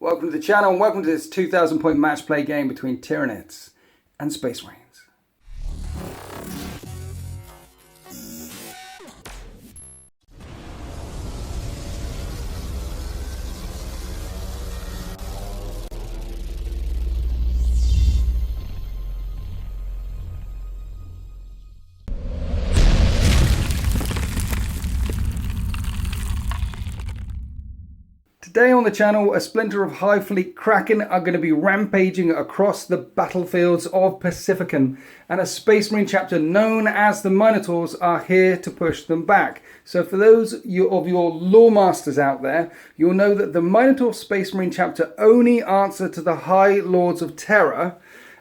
Welcome to the channel and welcome to this 2,000 point match play game between Tyranids and Space Marines. Today on the channel, a splinter of Hive fleet Kraken are going to be rampaging across the battlefields of Pacificum, and a Space Marine chapter known as the Minotaurs are here to push them back. So for those of your lore masters out there, you'll know that the Minotaur Space Marine chapter only answer to the High Lords of Terror,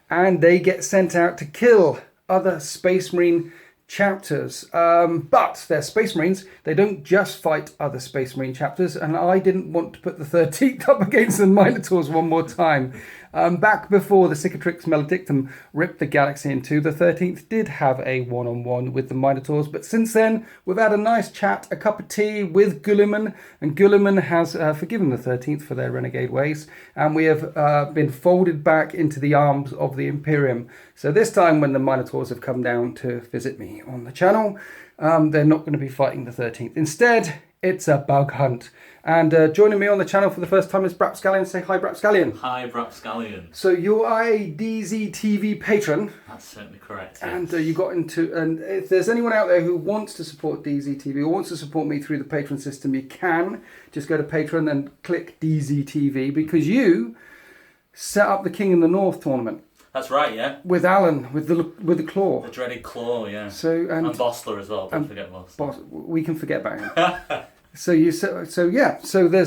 and they get sent out to kill other Space Marine chapters, but they're Space Marines. They don't just fight other Space Marine chapters, and I didn't want to put the 13th up against the Minotaurs one more time. Back before the Cicatrix Maledictum ripped the galaxy in two, the 13th did have a one-on-one with the Minotaurs, but since then we've had a nice chat, a cup of tea with Guilliman, and Guilliman has forgiven the 13th for their renegade ways, and we have been folded back into the arms of the Imperium. So this time when the Minotaurs have come down to visit me on the channel, they're not going to be fighting the 13th. Instead, it's a bug hunt. And joining me on the channel for the first time is Brapscallion. Say hi, Brapscallion. Hi, Brapscallion. So you are a DZTV patron. That's certainly correct. And you got into, and if there's anyone out there who wants to support DZTV or wants to support me through the patron system, you can just go to Patreon and click DZTV, because you set up the King in the North tournament. That's right, yeah. With Alan, with the claw. The dreaded claw, yeah. So and Bostler as well. Don't forget Bostler. We can forget about him. So there's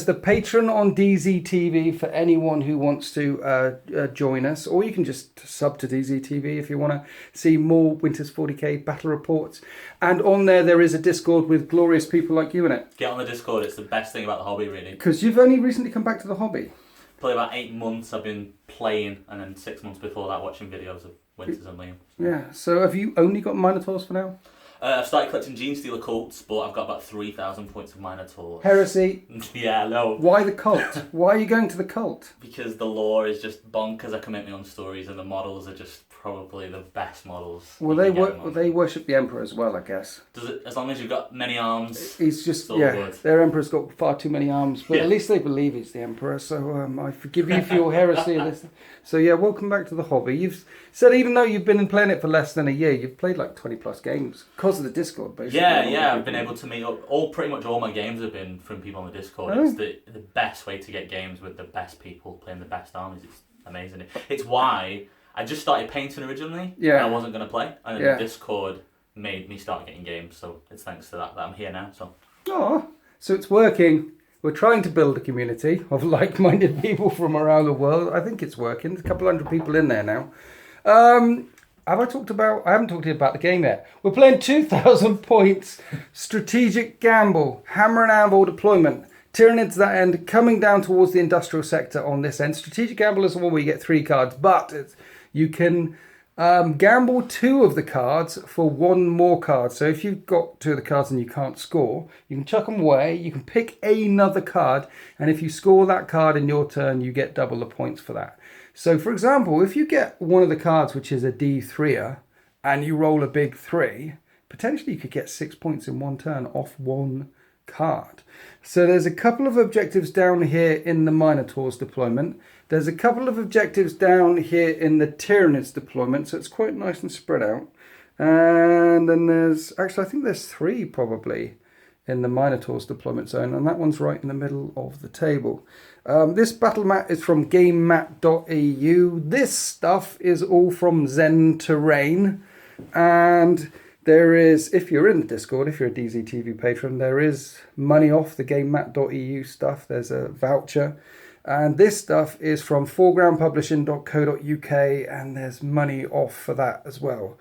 the patron on DZTV for anyone who wants to join us, or you can just sub to DZTV if you want to see more Winters 40k battle reports. And on there is a Discord with glorious people like you in it. Get on the Discord. It's the best thing about the hobby, really. Because you've only recently come back to the hobby. Probably about 8 months I've been playing, and then 6 months before that watching videos of Winters and Liam. Yeah. So have you only got Minotaurs for now? I've started collecting Gene Stealer cults, but I've got about 3,000 points of Minotaurs. Heresy. Yeah, no. Why the cult? Why are you going to the cult? Because the lore is just bonkers. I can make my own stories, and the models are just probably the best models. Well, they worship the Emperor as well, I guess. Does it? As long as you've got many arms. He's just good. Their Emperor's got far too many arms, but at least they believe he's the Emperor. So I forgive you for your heresy. So yeah, welcome back to the hobby. You've said even though you've been playing it for less than a year, you've played like 20 plus games because of the Discord, basically. Yeah, I've been able to meet up. Pretty much all my games have been from people on the Discord. Oh. It's the best way to get games with the best people playing the best armies. It's amazing. It's why I just started painting originally. Yeah. And I wasn't going to play, and then the Discord made me start getting games. So it's thanks to that I'm here now. So it's working. We're trying to build a community of like-minded people from around the world. I think it's working. There's a couple hundred people in there now. I haven't talked to you about the game yet. We're playing 2,000 points, strategic gamble, hammer and anvil deployment. Tyranids that end, coming down towards the industrial sector on this end. Strategic gamble is the one where you get 3 cards, but you can gamble 2 of the cards for 1 more card. So if you've got 2 of the cards and you can't score, you can chuck them away, you can pick another card, and if you score that card in your turn, you get double the points for that. So for example, if you get one of the cards which is a D3er, and you roll a big 3, potentially you could get 6 points in 1 turn off 1 card. So there's a couple of objectives down here in the Minotaurs deployment. There's a couple of objectives down here in the Tyranids deployment, so it's quite nice and spread out. And then there's, actually I think there's 3 probably in the Minotaurs deployment zone, and that one's right in the middle of the table. This battle mat is from gamemat.eu. This stuff is all from Zen Terrain, and there is, if you're in the Discord, if you're a DZTV patron, there is money off the gamemat.eu stuff. There's a voucher. And this stuff is from foregroundpublishing.co.uk, and there's money off for that as well.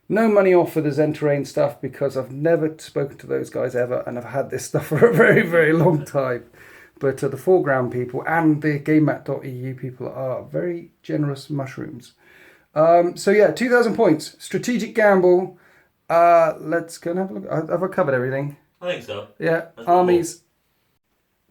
No money off for the Zen Terrain stuff because I've never spoken to those guys ever, and I've had this stuff for a very, very long time. But the foreground people and the gamemat.eu people are very generous mushrooms. So yeah, 2,000 points. Strategic gamble. Let's go and have a look. Have I covered everything? I think so. Yeah. Armies.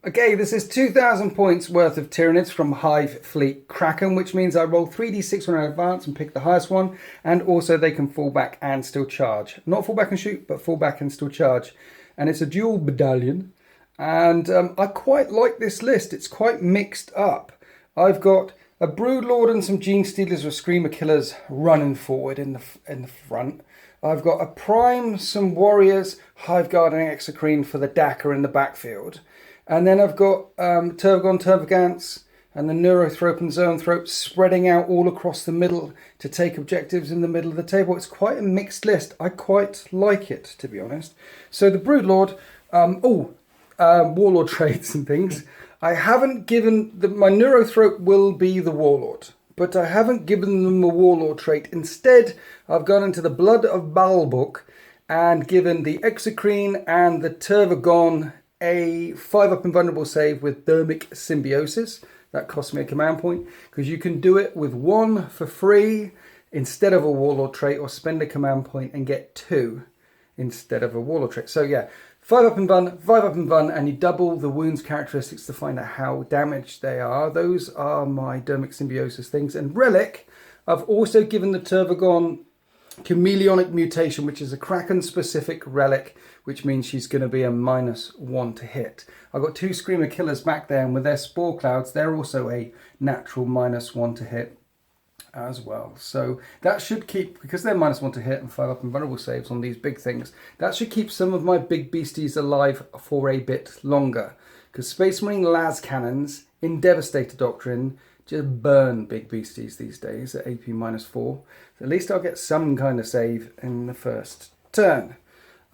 Okay, this is 2,000 points worth of Tyranids from Hive Fleet Kraken, which means I roll 3d6 when I advance and pick the highest one, and also they can fall back and still charge. Not fall back and shoot, but fall back and still charge. And it's a dual battalion, and I quite like this list. It's quite mixed up. I've got a Broodlord and some Gene Stealers with Screamer Killers running forward in the front. I've got a Prime, some Warriors, Hive Guard and Exocrine for the Dakar in the backfield. And then I've got Turvagon, Tervagants, and the Neurothrope and Zoanthrope spreading out all across the middle to take objectives in the middle of the table. It's quite a mixed list. I quite like it, to be honest. So the Broodlord, Warlord traits and things. I haven't given... my Neurothrope will be the Warlord, but I haven't given them a Warlord trait. Instead, I've gone into the Blood of Baal book and given the Exocrine and the Turvagon a 5-up invulnerable save with Thermic Symbiosis. That cost me a command point, because you can do it with 1 for free instead of a Warlord trait, or spend a command point and get 2 instead of a Warlord trait. So yeah, 5-up invuln, 5-up invuln, and you double the wounds characteristics to find out how damaged they are. Those are my Thermic Symbiosis things. And Relic, I've also given the Turvagon Chameleonic Mutation, which is a Kraken-specific relic, which means she's going to be a -1 to hit. I've got 2 Screamer Killers back there, and with their Spore Clouds, they're also a natural -1 to hit as well. So that should keep, because they're -1 to hit and 5-up invulnerable saves on these big things, that should keep some of my big beasties alive for a bit longer. Because Space Marine las cannons in Devastator Doctrine just burn big beasties these days at AP -4. So at least I'll get some kind of save in the first turn.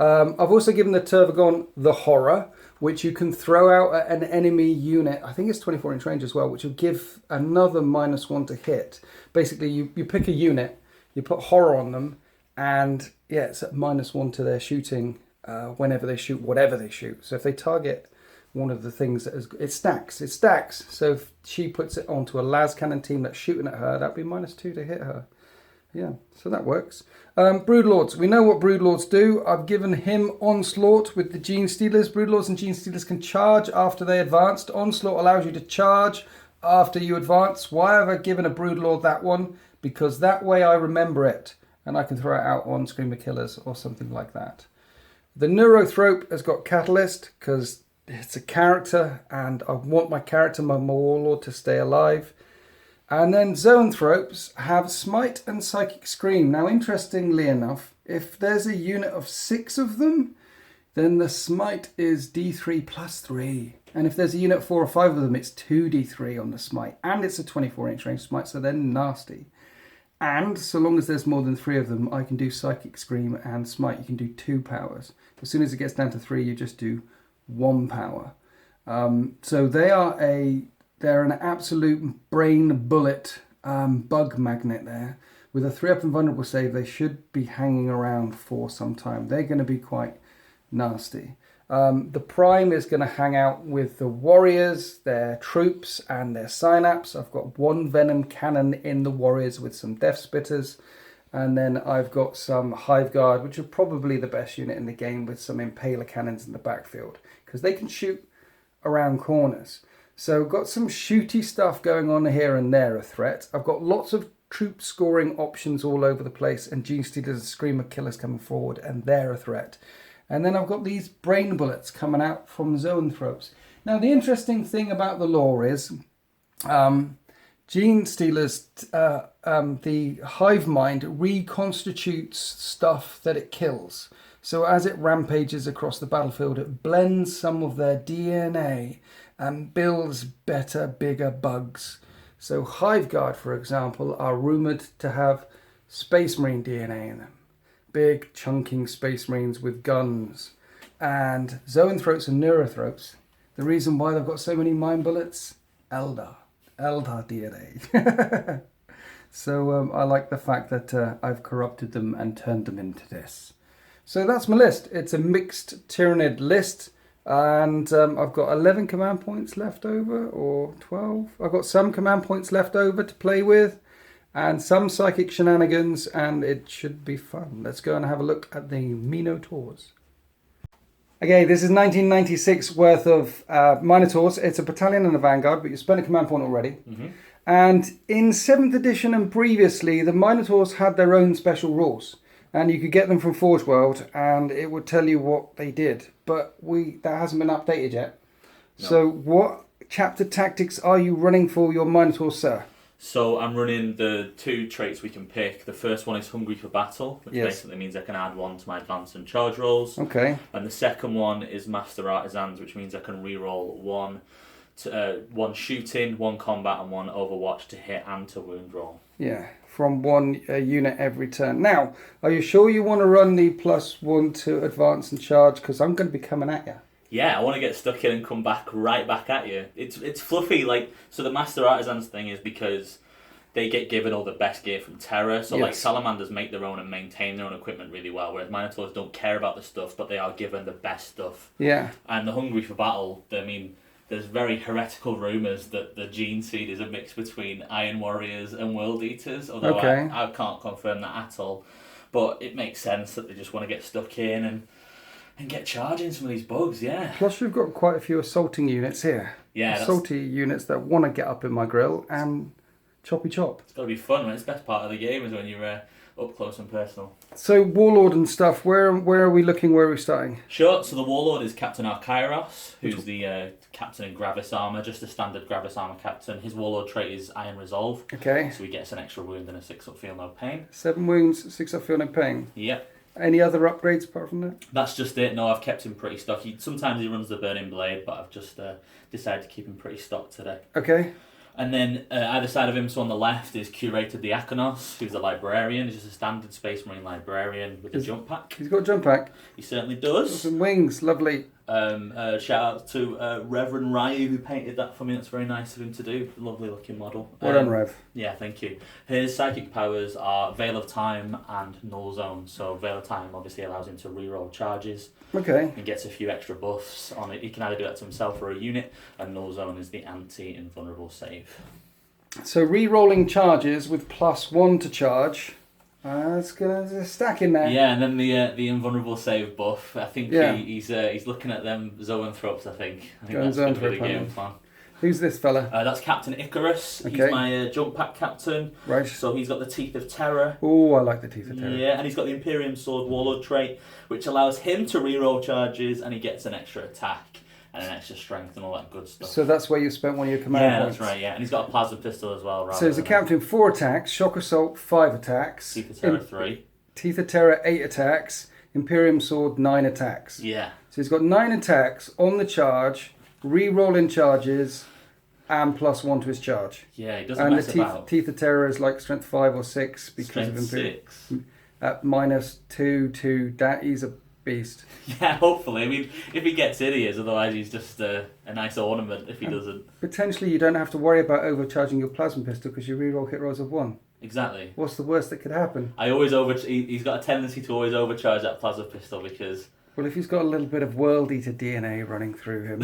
I've also given the Turvagon the Horror, which you can throw out at an enemy unit. I think it's 24-inch range as well, which will give another -1 to hit. Basically, you pick a unit, you put Horror on them, and yeah, it's at -1 to their shooting whenever they shoot whatever they shoot. So if they target one of the things that it stacks. So if she puts it onto a las cannon team that's shooting at her, that'd be -2 to hit her. Yeah, so that works. Broodlords, we know what Broodlords do. I've given him Onslaught with the Gene Stealers. Broodlords and Gene Stealers can charge after they advanced. Onslaught allows you to charge after you advance. Why have I given a Broodlord that one? Because that way I remember it, and I can throw it out on Screamer Killers or something like that. The Neurothrope has got Catalyst, because it's a character, and I want my character, my Warlord, to stay alive. And then Zoanthropes have Smite and Psychic Scream. Now, interestingly enough, if there's a unit of 6 of them, then the Smite is D3 plus 3. And if there's a unit of 4 or 5 of them, it's 2d3 on the Smite. And it's a 24-inch range Smite, so they're nasty. And so long as there's more than 3 of them, I can do Psychic Scream and Smite. You can do 2 powers. As soon as it gets down to 3, you just do 1 power. So they're an absolute brain bullet bug magnet there. With a 3-up invulnerable save, they should be hanging around for some time. They're going to be quite nasty. The Prime is going to hang out with the Warriors, their troops, and their Synapse. I've got 1 Venom Cannon in the Warriors with some Death Spitters. And then I've got some Hive Guard, which are probably the best unit in the game, with some Impaler Cannons in the backfield, because they can shoot around corners. So got some shooty stuff going on here and there, a threat. I've got lots of troop scoring options all over the place, and Gene Stealers and Screamer Killers coming forward, and they're a threat. And then I've got these brain bullets coming out from Zoanthropes. Now, the interesting thing about the lore is Gene Stealers, the hive mind reconstitutes stuff that it kills. So as it rampages across the battlefield, it blends some of their DNA and builds better, bigger bugs. So Hive Guard, for example, are rumoured to have Space Marine DNA in them. Big, chunking Space Marines with guns. And Zoanthropes and Neurothropes, the reason why they've got so many mind bullets, Eldar DNA. So I like the fact that I've corrupted them and turned them into this. So that's my list. It's a mixed Tyranid list. And I've got 11 command points left over, or 12. I've got some command points left over to play with, and some psychic shenanigans, and it should be fun. Let's go and have a look at the Minotaurs. Okay, this is 1996 worth of Minotaurs. It's a battalion and a vanguard, but you spent a command point already. Mm-hmm. And in 7th edition and previously, the Minotaurs had their own special rules. And you could get them from Forge World, and it would tell you what they did. But that hasn't been updated yet. No. So what chapter tactics are you running for your Minotaurs, sir? So I'm running the 2 traits we can pick. The first one is Hungry for Battle, which basically means I can add 1 to my advance and charge rolls. Okay. And the second one is Master Artisans, which means I can reroll 1 shooting, 1 combat, and 1 Overwatch to hit and to wound roll. Yeah, from 1 unit every turn. Now, are you sure you want to run the +1 to advance and charge? Because I'm going to be coming at you. Yeah, I want to get stuck in and come right back at you. It's fluffy, so the Master Artisans thing is because they get given all the best gear from Terra. So Salamanders make their own and maintain their own equipment really well, whereas Minotaurs don't care about the stuff, but they are given the best stuff. Yeah. And the Hungry for Battle, there's very heretical rumours that the gene seed is a mix between Iron Warriors and World Eaters, although I can't confirm that at all. But it makes sense that they just want to get stuck in and get charging some of these bugs, yeah. Plus we've got quite a few assaulting units here. Yeah. Assaulty units that want to get up in my grill and choppy chop. It's got to be fun, man. It's the best part of the game is when you're up close and personal. So Warlord and stuff, where are we looking, where are we starting? Sure, so the Warlord is Captain Archairos, who's the captain in Gravis Armour, just a standard Gravis Armour captain. His Warlord trait is Iron Resolve. Okay. So he gets an extra wound and a 6-up feel no pain. 7 wounds, 6-up feel no pain. Yep. Any other upgrades apart from that? That's just it. No, I've kept him pretty stocky. Sometimes he runs the Burning Blade, but I've just decided to keep him pretty stocked today. Okay. And then either side of him, so on the left, is Curated the Akonos, who's a librarian. He's just a standard Space Marine librarian with a jump pack. He's got a jump pack. He certainly does. Some wings, lovely. Shout out to Reverend Ryu, who painted that for me. That's very nice of him to do. Lovely looking model. Well done, Rev. Yeah, thank you. His psychic powers are Veil of Time and Null Zone. So Veil of Time obviously allows him to reroll charges. Okay. And gets a few extra buffs on it. He can either do that to himself or a unit. And Null Zone is the anti-invulnerable save. So re-rolling charges with +1 to charge. There's a stack in there. Yeah, and then the invulnerable save buff. I think he's looking at them zoanthropes. I think that's going to be the game plan. Who's this fella? That's Captain Icarus. Okay. He's my jump pack captain. Right. So he's got the Teeth of Terror. Oh, I like the Teeth of Terror. Yeah, and he's got the Imperium Sword Warlord trait, which allows him to reroll charges, and he gets an extra attack and an extra strength and all that good stuff. So that's where you spent one of your command points. Yeah, that's right, yeah. And he's got a plasma pistol as well. So he's a captain, 4 attacks, Shock Assault, 5 attacks. Teeth of Terror, 3. Teeth of Terror, 8 attacks. Imperium Sword, 9 attacks. Yeah. So he's got 9 attacks on the charge, re-rolling charges, and +1 to his charge. Yeah, he doesn't mess about. And the Teeth of Terror is like strength 5 or 6 because strength of Imperium. 6. At -2 to that, he's a beast. Yeah, hopefully. I mean, if he gets in, he is. Otherwise, he's just a nice ornament if he doesn't. Potentially, you don't have to worry about overcharging your plasma pistol because you reroll hit rolls of 1. Exactly. What's the worst that could happen? He's got a tendency to always overcharge that plasma pistol because... Well, if he's got a little bit of World Eater DNA running through him.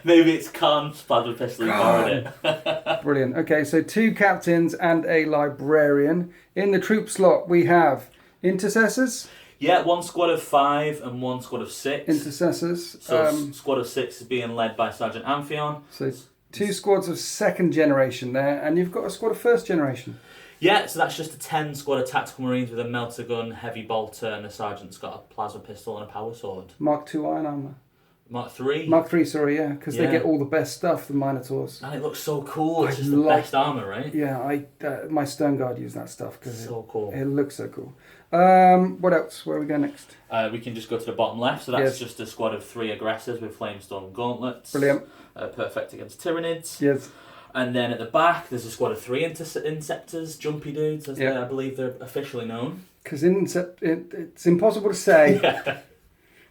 Maybe it's Khan's plasma pistol who borrowed it. Brilliant. Okay, so 2 captains and a librarian. In the troop slot, we have intercessors. Yeah, 1 squad of 5 and 1 squad of 6. Intercessors. So squad of 6 is being led by Sergeant Amphion. So 2 squads of 2nd generation there, and you've got a squad of 1st generation. Yeah, so that's just a 10 squad of tactical marines with a melter gun, heavy bolter, and the sergeant's got a plasma pistol and a power sword. Mark II iron armor. Mark 3? Mark 3, sorry, yeah, because they get all the best stuff, the Minotaurs. And it looks so cool. It's just the best armour, right? Yeah, my Stern Guard used that stuff because so cool. It looks so cool. What else? Where are we going next? We can just go to the bottom left. So that's just a squad of 3 aggressors with Flamestorm gauntlets. Brilliant. Perfect against Tyranids. Yes. And then at the back, there's a squad of 3 Inceptors, jumpy dudes, as I believe they're officially known. Because it's impossible to say.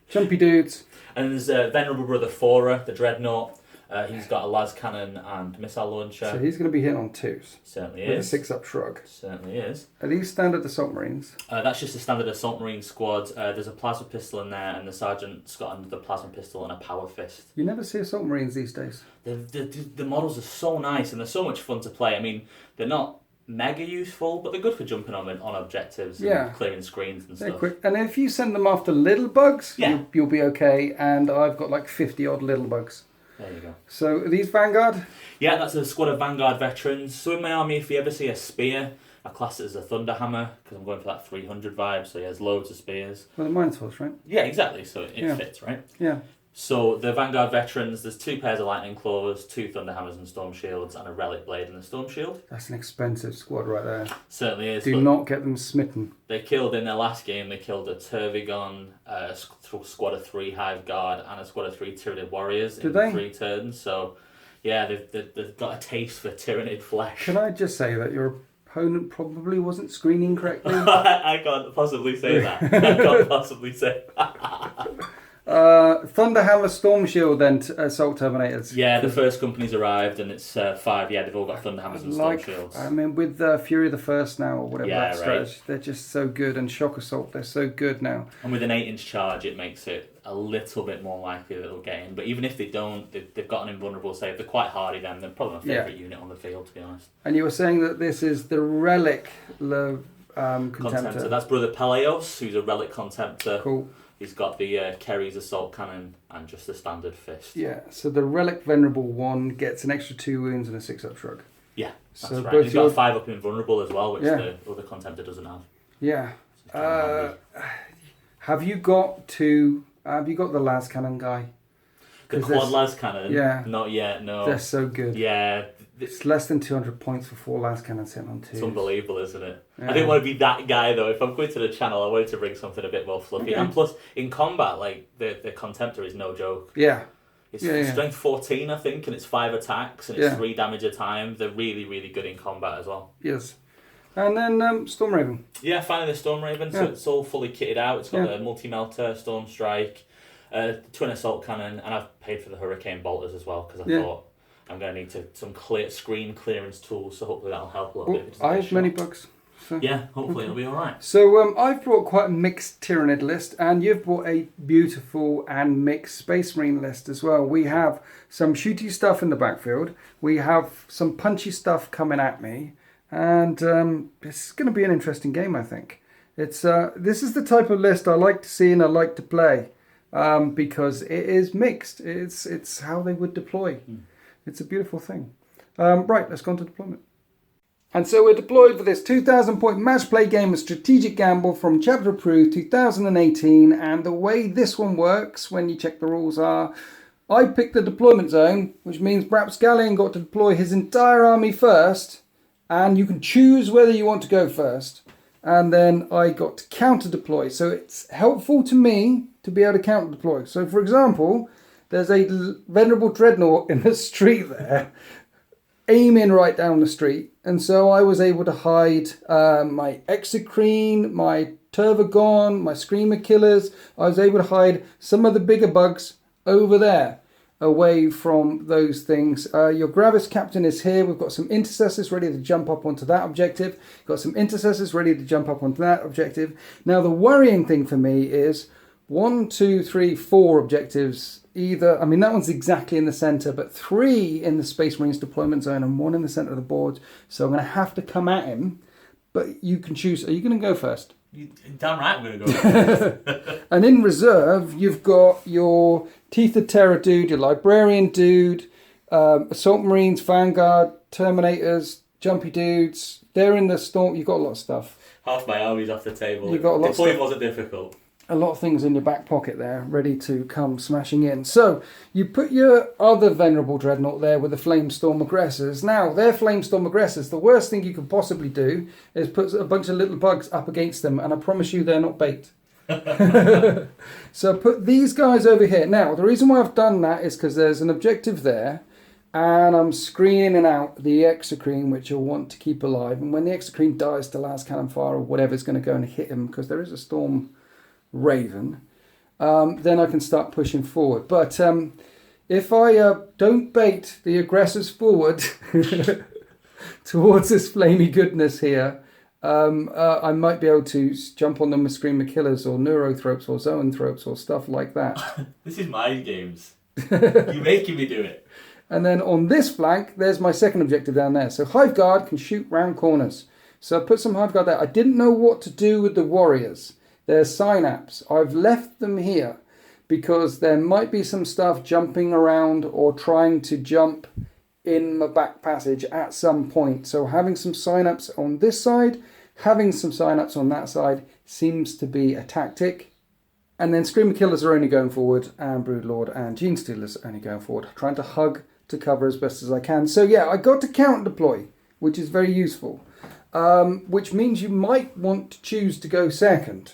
Jumpy dudes. And there's Venerable Brother Fora, the Dreadnought. He's got a las cannon and missile launcher. So he's going to be hitting on 2s. Certainly with is. A 6-up shrug. Certainly is. Are these standard assault marines? That's just a standard assault marine squad. There's a plasma pistol in there, and the sergeant's got another plasma pistol and a power fist. You never see assault marines these days. The models are so nice, and they're so much fun to play. I mean, they're not mega useful, but they're good for jumping on objectives and clearing screens and stuff. Quick. And if you send them after little bugs, you'll be okay. And I've got like 50 odd little bugs. There you go. So are these Vanguard? Yeah, that's a squad of Vanguard veterans. So in my army, if you ever see a spear, I class it as a Thunderhammer because I'm going for that 300 vibe. So he has loads of spears. Well, the Minotaurs, right? Yeah, exactly. So it fits, right? Yeah. So the Vanguard veterans, there's 2 pairs of lightning claws, 2 Thunderhammers and storm shields, and a relic blade and a storm shield. That's an expensive squad right there. Certainly is. Do not get them smitten. They killed in their last game. They killed a Turvigon, a squad of 3 Hive Guard, and a squad of 3 Tyranid warriors in 3 turns. So, yeah, they've got a taste for Tyranid flesh. Can I just say that your opponent probably wasn't screening correctly? I can't possibly say that. I can't possibly say that. Thunderhammer, Storm Shield, then Assault Terminators. Yeah, the first company's arrived and it's 5. Yeah, they've all got Thunderhammers and Storm Shields. I mean, with Fury the First now, or whatever that strategy, right. They're just so good. And Shock Assault, they're so good now. And with an 8-inch charge, it makes it a little bit more likely that they'll get in. But even if they don't, they've got an invulnerable save. They're quite hardy then. They're probably my favourite unit on the field, to be honest. And you were saying that this is the Relic Contemptor. That's Brother Peleos, who's a Relic Contemptor. Cool. He's got the Kerry's Assault Cannon and just the standard fist. Yeah, so the Relic Venerable 1 gets an extra 2 wounds and a 6-up shrug. Yeah, that's right. He's got a 5-up Invulnerable as well, which the other Contemptor doesn't have. Yeah. Have you got the Las Cannon guy? The Quad Las Cannon? Yeah. Not yet, no. They're so good. Yeah. It's less than 200 points for 4 Las Cannons hit on 2. It's unbelievable, isn't it? Yeah. I didn't want to be that guy, though. If I'm going to the channel, I wanted to bring something a bit more fluffy. Okay. And plus, in combat, like, the Contemptor is no joke. Yeah. It's strength 14, I think, and it's 5 attacks, and it's 3 damage a time. They're really, really good in combat as well. Yes. And then Storm Raven. Yeah, finally the Storm Raven. So it's all fully kitted out. It's got a multi-melter, Storm Strike, twin assault cannon, and I've paid for the Hurricane Bolters as well, because I thought I'm going to need some screen clearance tools, so hopefully that'll help a little bit. I have many bugs. So. Yeah, hopefully it'll be alright. So I've brought quite a mixed Tyranid list, and you've brought a beautiful and mixed Space Marine list as well. We have some shooty stuff in the backfield, we have some punchy stuff coming at me, and it's going to be an interesting game, I think. It's this is the type of list I like to see and I like to play, because it is mixed. It's how they would deploy. It's a beautiful thing. Right, let's go on to deployment. And so we're deployed for this 2,000 point match play game of Strategic Gamble from Chapter Approved 2018. And the way this one works, when you check the rules, are I picked the deployment zone, which means Rapscallion got to deploy his entire army first. And you can choose whether you want to go first. And then I got to counter deploy. So it's helpful to me to be able to counter deploy. So for example, there's a Venerable Dreadnought in the street there, aiming right down the street. And so I was able to hide my Exocrine, my Turvagon, my Screamer Killers. I was able to hide some of the bigger bugs over there, away from those things. Your Gravis Captain is here. We've got some Intercessors ready to jump up onto that objective. Got some Intercessors ready to jump up onto that objective. Now the worrying thing for me is 1, 2, 3, 4 objectives. Either, I mean, that one's exactly in the centre, but 3 in the Space Marines deployment zone and 1 in the centre of the board. So I'm going to have to come at him. But you can choose. Are you going to go first? Damn right I'm going to go first. And in reserve, you've got your Teeth of Terror dude, your Librarian dude, Assault Marines, Vanguard, Terminators, Jumpy dudes. They're in the storm. You've got a lot of stuff. Half my army's off the table. You've got a lot of deployment wasn't difficult. A lot of things in your back pocket there, ready to come smashing in. So, you put your other Venerable Dreadnought there with the Flamestorm Aggressors. Now, they're Flamestorm Aggressors. The worst thing you could possibly do is put a bunch of little bugs up against them, and I promise you they're not bait. So, put these guys over here. Now, the reason why I've done that is because there's an objective there, and I'm screening out the Exocrine, which you'll want to keep alive. And when the Exocrine dies to last cannon fire or whatever's going to go and hit him, because there is a Storm Raven, then I can start pushing forward. But if I don't bait the aggressors forward towards this flamey goodness here, I might be able to jump on them with Screamer Killers or Neurothropes or Zoanthropes or stuff like that. This is my games. You're making me do it. And then on this flank, there's my second objective down there. So Hive Guard can shoot round corners. So I put some Hive Guard there. I didn't know what to do with the warriors. They're synapse. I've left them here because there might be some stuff jumping around or trying to jump in the back passage at some point. So having some synapse on this side, having some synapse on that side seems to be a tactic. And then Screamer Killers are only going forward, and Broodlord and Gene Stealers are only going forward, trying to hug to cover as best as I can. So yeah, I got to counter deploy, which is very useful. Which means you might want to choose to go second.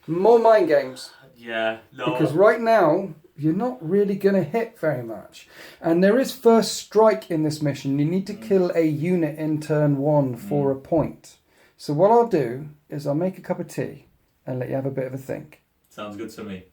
More mind games. Yeah, no. Because right now, you're not really going to hit very much. And there is first strike in this mission. You need to kill a unit in turn 1 for a point. So what I'll do is I'll make a cup of tea and let you have a bit of a think. Sounds good to me.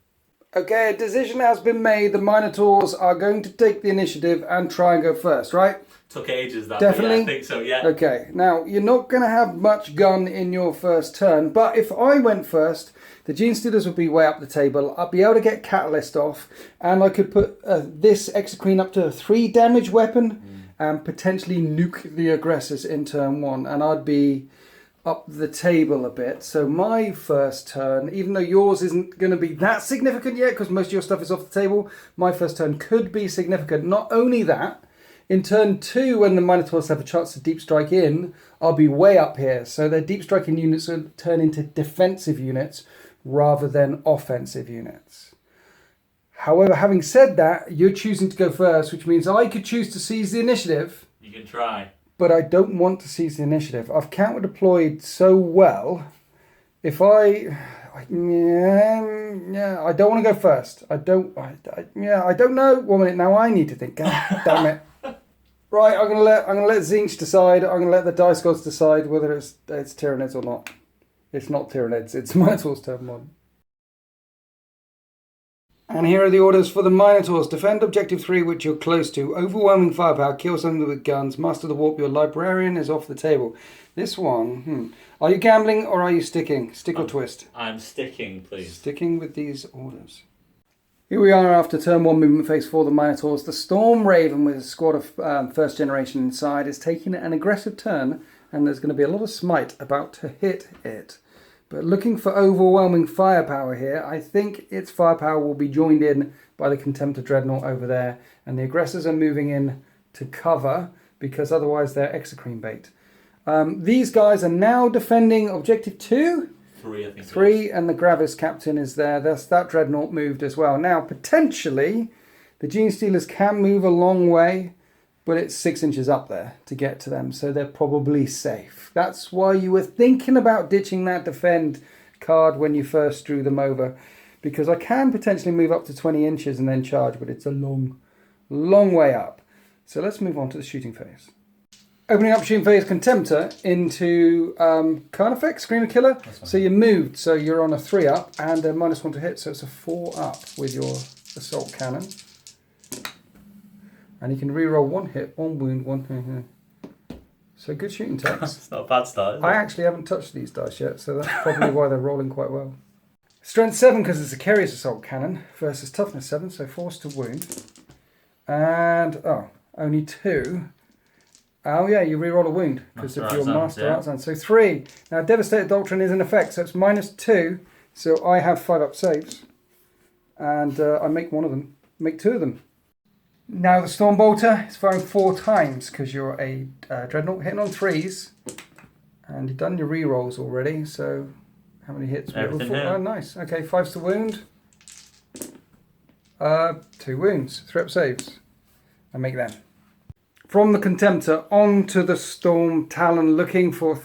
Okay, a decision has been made. The Minotaurs are going to take the initiative and try and go first, right? Took ages, that. Definitely? Yeah, I think so, yeah. Okay, now, you're not going to have much gun in your first turn, but if I went first, the Gene Stealers would be way up the table. I'd be able to get Catalyst off, and I could put this Exocrine up to a 3 damage weapon and potentially nuke the aggressors in turn 1, and I'd be up the table a bit. So my first turn, even though yours isn't going to be that significant yet because most of your stuff is off the table, my first turn could be significant. Not only that, in turn 2, when the Minotaurs have a chance to deep strike in, I'll be way up here. So their deep striking units will turn into defensive units rather than offensive units. However, having said that, you're choosing to go first, which means I could choose to seize the initiative. You can try. But I don't want to seize the initiative. I've counter-deployed so well. If I don't want to go first. I don't know. 1 minute now. I need to think. God damn it. Right, I'm gonna let Zinch decide. I'm gonna let the dice gods decide whether it's Tyranids or not. It's not Tyranids. It's Minotaurs turn 1. And here are the orders for the Minotaurs. Defend objective 3, which you're close to. Overwhelming firepower. Kill something with guns. Master the warp. Your librarian is off the table. This one. Are you gambling or are you sticking? Stick or twist? I'm sticking, please. Sticking with these orders. Here we are after turn 1 movement phase for the Minotaurs. The Storm Raven with a squad of first generation inside is taking an aggressive turn, and there's going to be a lot of smite about to hit it. But looking for overwhelming firepower here, I think its firepower will be joined in by the Contemptor Dreadnought over there, and the aggressors are moving in to cover because otherwise they're Exocrine bait. These guys are now defending objective 2. 3, I think. 3, and the Gravis captain is there. That Dreadnought moved as well. Now, potentially, the Gene Stealers can move a long way, but it's 6 inches up there to get to them, so they're probably safe. That's why you were thinking about ditching that defend card when you first drew them over, because I can potentially move up to 20 inches and then charge, but it's a long, long way up. So let's move on to the shooting phase. Opening up shooting phase, Contemptor into Carnifex, Screamer Killer. So you moved, so you're on a 3 up and a -1 to hit, so it's a 4 up with your assault cannon. And you can reroll 1 hit, 1 wound, 1 hit. So good shooting tags. It's not a bad start, is it? I actually haven't touched these dice yet, so that's probably why they're rolling quite well. Strength 7 because it's a Curious Assault Cannon versus Toughness 7, so force to wound. And, only 2. Oh yeah, you reroll a wound because of your Master Artisan. So 3. Now Devastated Doctrine is in effect, so it's -2. So I have 5 up saves. And I make 1 of them, make 2 of them. Now the Stormbolter is firing 4 times because you're a Dreadnought hitting on 3s. And you've done your rerolls already, so how many hits? Everything 4. here. Oh, nice. Okay, 5s to wound. 2 wounds, 3 up saves. I make them. From the Contemptor onto the Storm Talon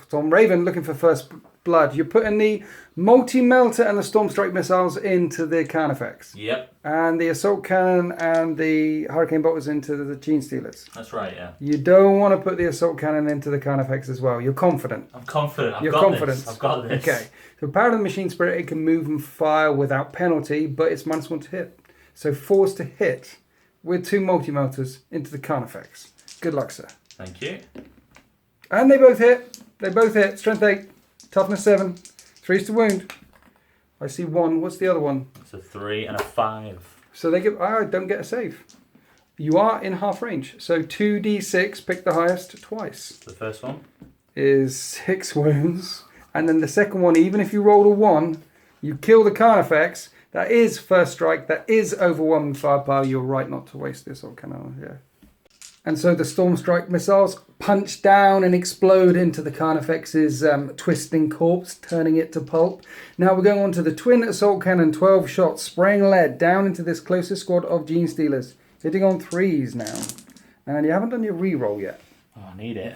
Storm Raven looking for first blood. You're putting the Multi-Melter and the Storm Strike missiles into the Carnifex. Yep. And the Assault Cannon and the Hurricane Bolters into the Gene Stealers. That's right, yeah. You don't want to put the Assault Cannon into the Carnifex as well. You're confident. I'm confident. I've got this. Okay. So Power of the Machine Spirit, it can move and fire without penalty, but it's -1 to hit. So force to hit with 2 Multi-Melters into the Carnifex. Good luck, sir. Thank you. And they both hit. They both hit. Strength 8, Toughness 7, 3s to wound. I see 1. What's the other one? It's a 3 and a 5. So they give. I don't get a save. You are in half range. So 2d6, pick the highest twice. The first one is 6 wounds. And then the second one, even if you roll a 1, you kill the Carnifex. That is first strike. That is overwhelming firepower. You're right not to waste this, or can I? Yeah. And so the Storm Strike missiles punch down and explode into the Carnifex's twisting corpse, turning it to pulp. Now we're going on to the Twin Assault Cannon, 12 shots, spraying lead down into this closest squad of Gene Stealers. Hitting on 3s now. And you haven't done your reroll yet. Oh, I need it.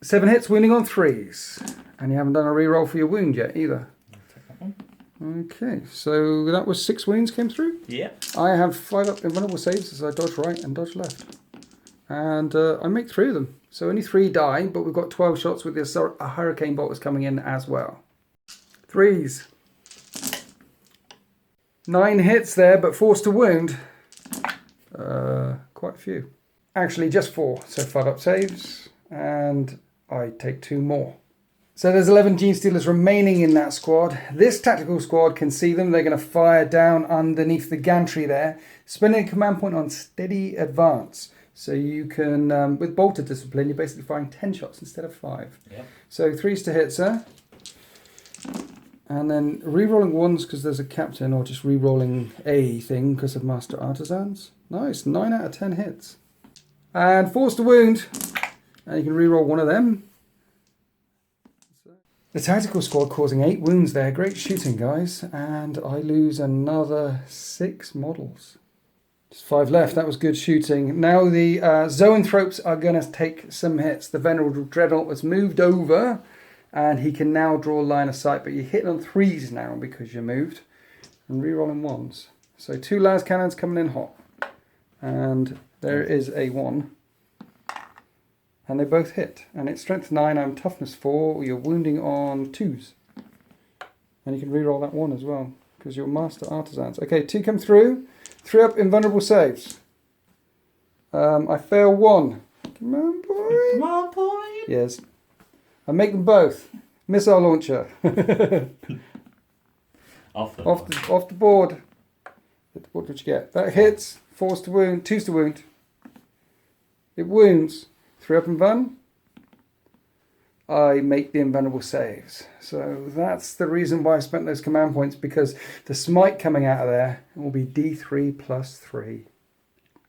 7 hits, wounding on 3s. And you haven't done a reroll for your wound yet either. Okay, so that was 6 wounds came through? Yeah. I have 5 up invulnerable saves as I dodge right and dodge left. And I make 3 of them. So only 3 die, but we've got 12 shots with this. A hurricane bolt is coming in as well. 3s. 9 hits there, but forced to wound. Quite a few. Actually, just 4. So 5 up saves, and I take 2 more. So there's 11 Gene Stealers remaining in that squad. This tactical squad can see them. They're going to fire down underneath the gantry there, spending a command point on steady advance. So you can, with bolted discipline, you're basically firing 10 shots instead of 5. Yep. So 3s to hit, sir. And then re-rolling 1s because there's a captain, or just re-rolling a thing because of Master Artisans. Nice, 9 out of 10 hits. And 4s to wound. And you can re-roll 1 of them. The tactical squad causing 8 wounds there. Great shooting, guys. And I lose another 6 models. Just 5 left. That was good shooting. Now the Zoanthropes are going to take some hits. The Venerable Dreadnought has moved over. And he can now draw a line of sight. But you're hitting on 3s now because you moved. And re-rolling 1s. So 2 las cannons coming in hot. And there is a 1. And they both hit. And it's strength 9, I'm toughness 4. You're wounding on 2s. And you can re-roll that 1 as well. Because you're Master Artisans. Okay, 2 come through. 3 up invulnerable saves. I fail 1. Come on, boy. Come on, boy. Yes. I make them both. Missile launcher. Off the board. What did you get? That hits. 4s to wound. 2s to wound. It wounds. 3 up and Vun. I make the invulnerable saves. So that's the reason why I spent those command points, because the smite coming out of there will be D3 plus 3.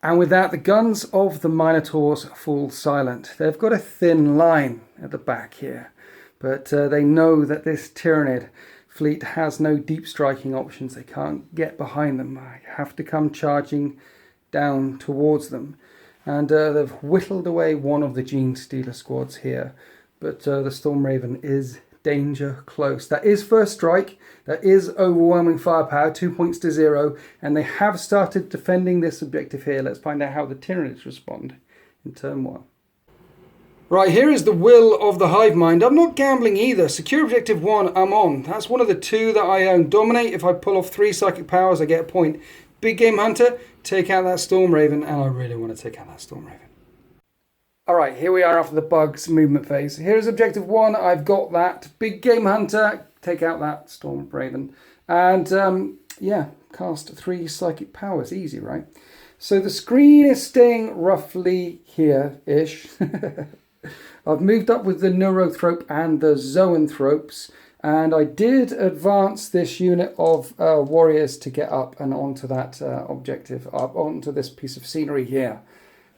And with that, the guns of the Minotaurs fall silent. They've got a thin line at the back here, but they know that this Tyranid fleet has no deep striking options. They can't get behind them. I have to come charging down towards them. And they've whittled away one of the Gene Stealer squads here. But the Storm Raven is danger close. That is first strike. That is overwhelming firepower, 2 points to 0. And they have started defending this objective here. Let's find out how the Tyranids respond in turn 1. Right, here is the will of the Hive Mind. I'm not gambling either. Secure objective 1, I'm on. That's one of the 2 that I own. Dominate, if I pull off 3 psychic powers, I get a point. Big Game Hunter, take out that Storm Raven, and I really want to take out that Storm Raven. Alright, here we are after the bugs movement phase. Here's objective 1, I've got that. Big Game Hunter, take out that Storm Raven. And, yeah, cast 3 psychic powers, easy, right? So the screen is staying roughly here-ish. I've moved up with the Neurothrope and the Zoanthropes. And I did advance this unit of warriors to get up and onto that objective, up onto this piece of scenery here.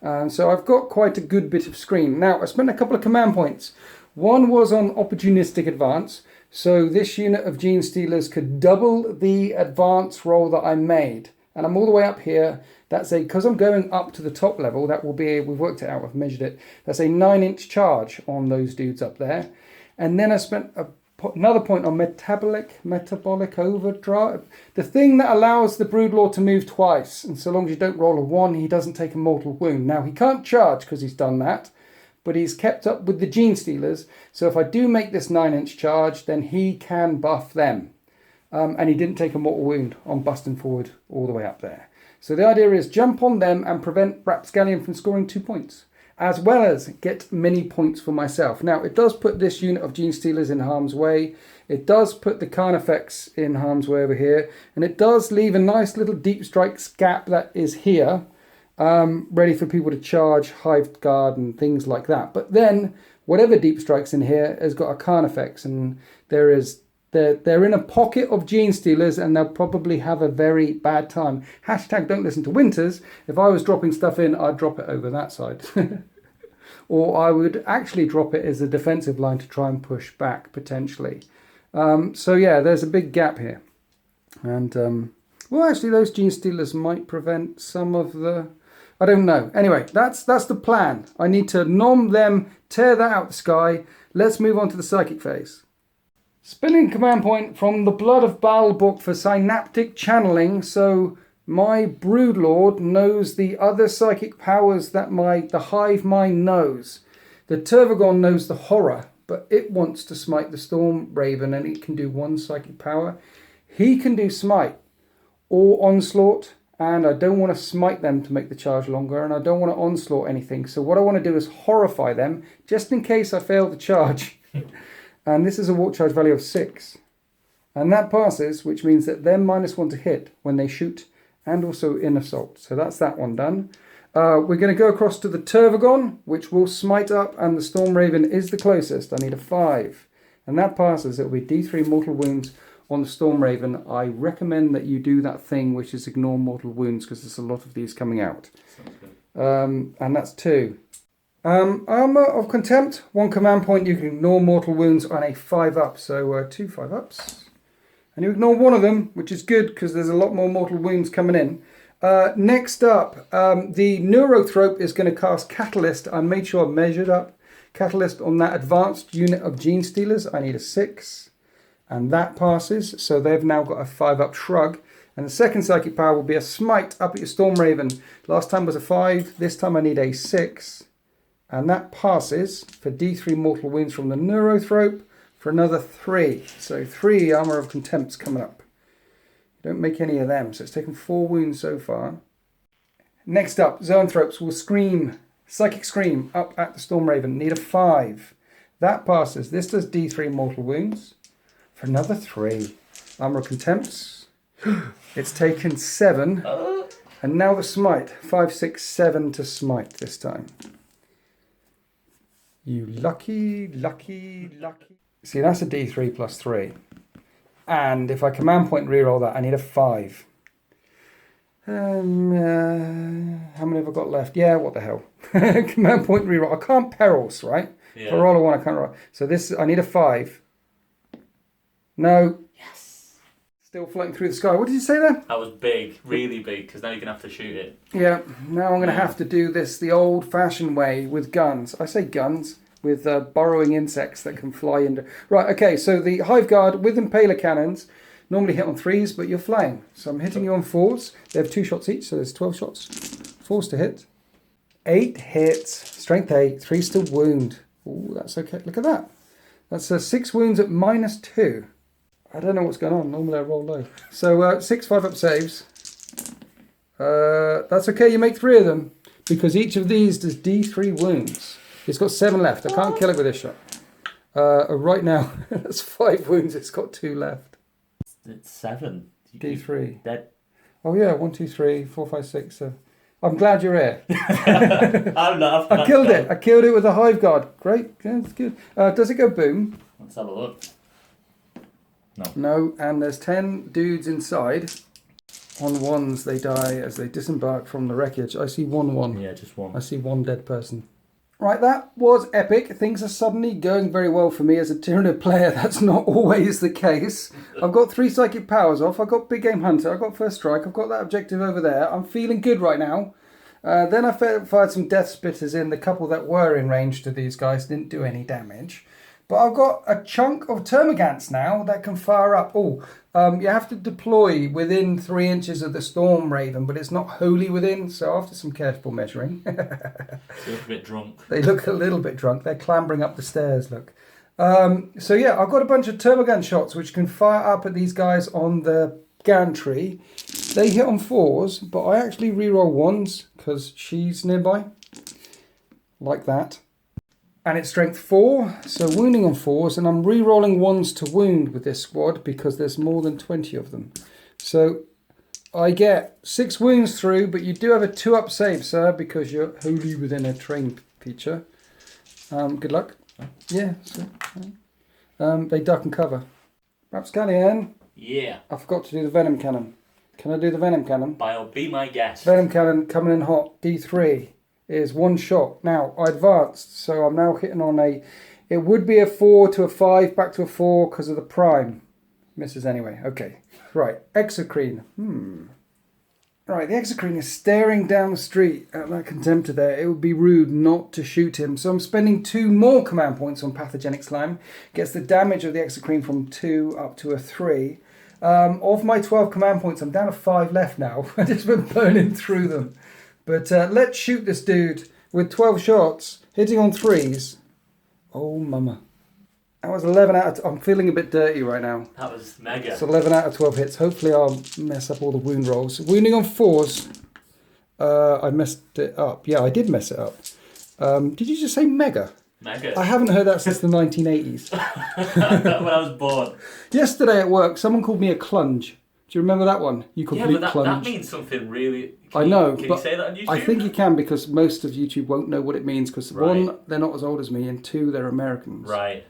So I've got quite a good bit of screen. Now, I spent a couple of command points. One was on opportunistic advance. So this unit of Gene Stealers could double the advance roll that I made. And I'm all the way up here. That's because I'm going up to the top level, that will be, we've worked it out, I've measured it. That's a 9-inch charge on those dudes up there. And then I spent another point on metabolic overdrive. The thing that allows the Broodlord to move twice. And so long as you don't roll a 1, he doesn't take a mortal wound. Now, he can't charge because he's done that. But he's kept up with the Gene Stealers. So if I do make this 9-inch charge, then he can buff them. And he didn't take a mortal wound on busting forward all the way up there. So the idea is jump on them and prevent Rapscallion from scoring 2 points. as well as get mini points for myself. Now, it does put this unit of Gene Stealers in harm's way. It does put the Carnifex in harm's way over here. And it does leave a nice little Deep Strikes gap that is here, ready for people to charge Hive Guard and things like that. But then, whatever Deep Strikes in here has got a Carnifex, and they're in a pocket of Gene Stealers, and they'll probably have a very bad time. Hashtag don't listen to Winters. If I was dropping stuff in, I'd drop it over that side. Or I would actually drop it as a defensive line to try and push back, potentially. So yeah, there's a big gap here. And, well, actually, those Gene Stealers might prevent some of the... I don't know. Anyway, that's the plan. I need to nom them, tear that out the sky. Let's move on to the psychic phase. Spinning command point from the Blood of Baal book for synaptic channeling. So my Broodlord knows the other psychic powers that the Hive mind knows. The Tervagon knows the horror, but it wants to smite the Storm Raven, and it can do one psychic power. He can do smite or onslaught, and I don't want to smite them to make the charge longer, and I don't want to onslaught anything. So what I want to do is horrify them, just in case I fail the charge. And this is a walk charge value of 6. And that passes, which means that they're -1 to hit when they shoot, and also in assault. So that's that one done. We're going to go across to the Tervagon, which will smite up, and the Storm Raven is the closest. I need a 5. And that passes. It'll be D3 mortal wounds on the Storm Raven. I recommend that you do that thing, which is ignore mortal wounds, because there's a lot of these coming out. Sounds good. And that's 2. Armour of Contempt, 1 command point. You can ignore mortal wounds on a 5-up. So 2 5-ups. And you ignore one of them, which is good, because there's a lot more mortal wounds coming in. Next up, the Neurothrope is going to cast Catalyst. I made sure I measured up Catalyst on that advanced unit of Gene Stealers. I need a 6. And that passes. So they've now got a 5-up shrug. And the second psychic power will be a smite up at your Storm Raven. Last time was a 5. This time I need a 6. And that passes for D3 mortal wounds from the Neurothrope for another 3. So 3 Armour of Contempts coming up. Don't make any of them, so it's taken 4 wounds so far. Next up, Zoanthropes will scream, Psychic Scream, up at the Storm Raven. Need a 5. That passes. This does D3 mortal wounds for another 3. Armour of Contempts. It's taken 7. And now the smite. 5, 6, 7 to smite this time. You lucky, lucky, lucky. See, that's a D3 plus 3. And if I command point reroll that, I need a 5. How many have I got left? Yeah, what the hell? Command point reroll. I can't perils, right? Yeah. If I roll a 1, I can't roll. So this, I need a 5. No. Yes. Still floating through the sky. What did you say there? That was big, really big, because now you're going to have to shoot it. Yeah, now I'm going to have to do this the old-fashioned way with guns. I say guns. With burrowing insects that can fly into... Right, okay, so the Hive Guard with Impaler Cannons normally hit on 3s, but you're flying. So I'm hitting you on 4s. They have 2 shots each, so there's 12 shots. 4s to hit. 8 hits. Strength 8. 3s to wound. Ooh, that's okay. Look at that. That's 6 wounds at -2. I don't know what's going on. Normally I roll low. So 6 5-up saves. That's okay, you make 3 of them. Because each of these does D3 wounds. It's got 7 left. I can't kill it with this shot. Right now, that's 5 wounds. It's got 2 left. It's 7. D3. Dead. Oh yeah, 1, 2, 3, 4, 5, 6, 7. I'm glad you're here. I'm not. I killed it. I killed it with a Hive Guard. Great. Yeah, that's good. Does it go boom? Let's have a look. No. No, and there's 10 dudes inside. On 1s, they die as they disembark from the wreckage. I see 1. Yeah, just 1. I see 1 dead person. Right, that was epic. Things are suddenly going very well for me as a Tyranid player. That's not always the case. I've got 3 psychic powers off. I've got Big Game Hunter. I've got First Strike. I've got that objective over there. I'm feeling good right now. Then I fired some Death Spitters in. The couple that were in range to these guys didn't do any damage. But I've got a chunk of Termagants now that can fire up. Oh, you have to deploy within 3 inches of the Storm Raven, but it's not wholly within. So after some careful measuring... They look a bit drunk. They look a little bit drunk. They're clambering up the stairs, look. So yeah, I've got a bunch of Termagant shots which can fire up at these guys on the gantry. They hit on 4s, but I actually reroll 1s because she's nearby. like that. And it's strength 4, so wounding on 4s, and I'm re-rolling 1s to wound with this squad because there's more than 20 of them. So I get 6 wounds through, but you do have a 2-up save, sir, because you're wholly within a train feature. Good luck. Yeah. So, they duck and cover. Rapscallion. Yeah. I forgot to do the venom cannon. Can I do the venom cannon? Be my guest. Venom cannon coming in hot. D3 is 1 shot. Now, I advanced, so I'm now hitting on a... It would be a 4 to a 5, back to a 4 because of the prime. Misses anyway. Okay. Right. Exocrine. Right, the Exocrine is staring down the street at that Contemptor there. It would be rude not to shoot him. So I'm spending 2 more command points on Pathogenic Slime. Gets the damage of the Exocrine from 2 up to a 3. Of my 12 command points, I'm down to 5 left now. I've just been burning through them. But let's shoot this dude with 12 shots, hitting on 3s. Oh, mama. That was 11 out of... I'm feeling a bit dirty right now. That was mega. So 11 out of 12 hits. Hopefully I'll mess up all the wound rolls. Wounding on 4s. I messed it up. Yeah, I did mess it up. Did you just say mega? Mega. I haven't heard that since the 1980s. When I was born. Yesterday at work, someone called me a clunge. Do you remember that one? You complete that clunge. That means something really... I know, Can but you say that on YouTube? I think you can because most of YouTube won't know what it means because one, they're not as old as me, and 2, they're Americans. Right.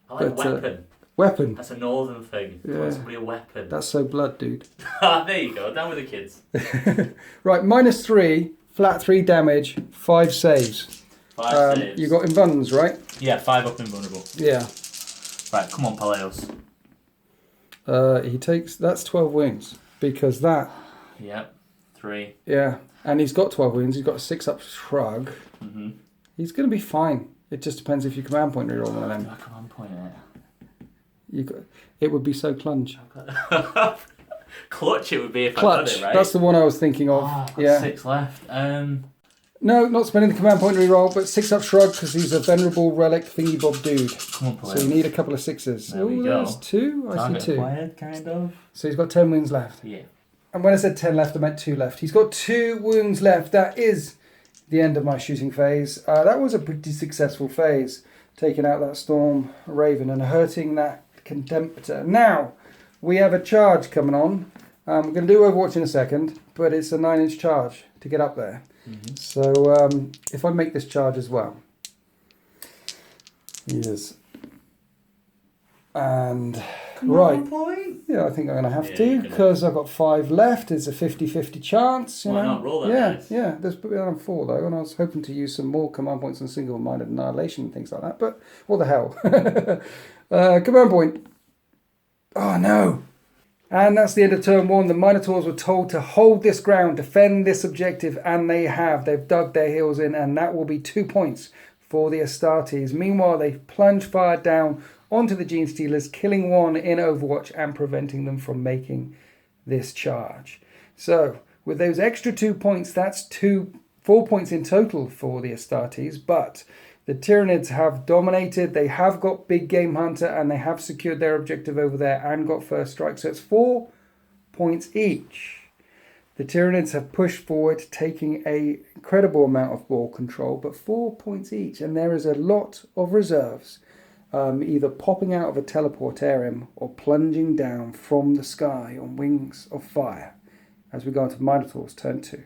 I like weapon. Weapon. That's a northern thing. Yeah. It's a real weapon. That's so blood, dude. There you go. Down with the kids. Right, -3, flat 3 damage, 5 saves. 5 saves. You got invulns, right? Yeah, 5 up invulnerable. Yeah. Right, come on, Paleos. He takes... That's 12 wounds because that... Yep, 3. Yeah, and he's got 12 wounds. He's got a 6-up shrug. Mm-hmm. He's going to be fine. It just depends if you command point reroll one of them. I command point it. It would be so clunge. Clutch it would be if Clutch. I got it, right? That's the one I was thinking of. I've got yeah. 6 left. No, not spending the command point reroll, but 6-up shrug because he's a venerable relic thingy bob dude. Come on, so you need a couple of 6s. There we go. There's 2. I Target see 2. acquired, kind of. So he's got 10 wounds left. Yeah. And when I said 10 left, I meant 2 left. He's got 2 wounds left. That is the end of my shooting phase. That was a pretty successful phase, taking out that Storm Raven and hurting that Contemptor. Now, we have a charge coming on. We're going to do Overwatch in a second, but it's a 9-inch charge to get up there. Mm-hmm. So if I make this charge as well. Yes. And... Right. Yeah, I think I'm going to have to because I've got 5 left. It's a 50-50 chance. Why not roll that? Yeah. There's put me on 4 though, and I was hoping to use some more command points on single-minded annihilation and things like that. But what the hell? Command point. Oh no! And that's the end of turn 1. The Minotaurs were told to hold this ground, defend this objective, and they have. They've dug their heels in, and that will be 2 points for the Astartes. Meanwhile, they've plunged fire down onto the Gene Stealers, killing 1 in Overwatch and preventing them from making this charge. So, with those extra 2 points, that's 4 points in total for the Astartes, but the Tyranids have dominated, they have got Big Game Hunter, and they have secured their objective over there and got first strike, so it's 4 points each. The Tyranids have pushed forward, taking an incredible amount of ball control, but 4 points each, and there is a lot of reserves. Either popping out of a teleportarium or plunging down from the sky on wings of fire as we go on to Minotaurs turn 2.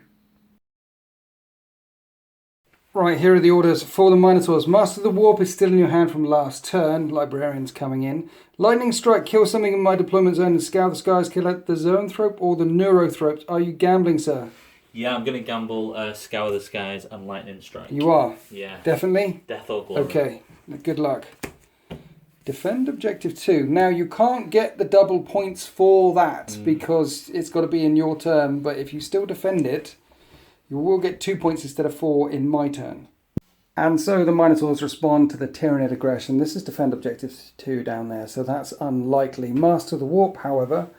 Right, here are the orders for the Minotaurs. Master of the Warp is still in your hand from last turn. Librarian's coming in. Lightning Strike, kill something in my deployment zone and scour the skies, kill out the Zoanthrope or the Neurothrope. Are you gambling, sir? Yeah, I'm going to gamble Scour the Skies and Lightning Strike. You are? Yeah. Definitely? Death or glory. Okay, good luck. Defend objective 2. Now, you can't get the double points for that because it's got to be in your turn, but if you still defend it, you will get 2 points instead of 4 in my turn. And so the Minotaurs respond to the Tyranid aggression. This is defend objective 2 down there, so that's unlikely. Master of the Warp, however,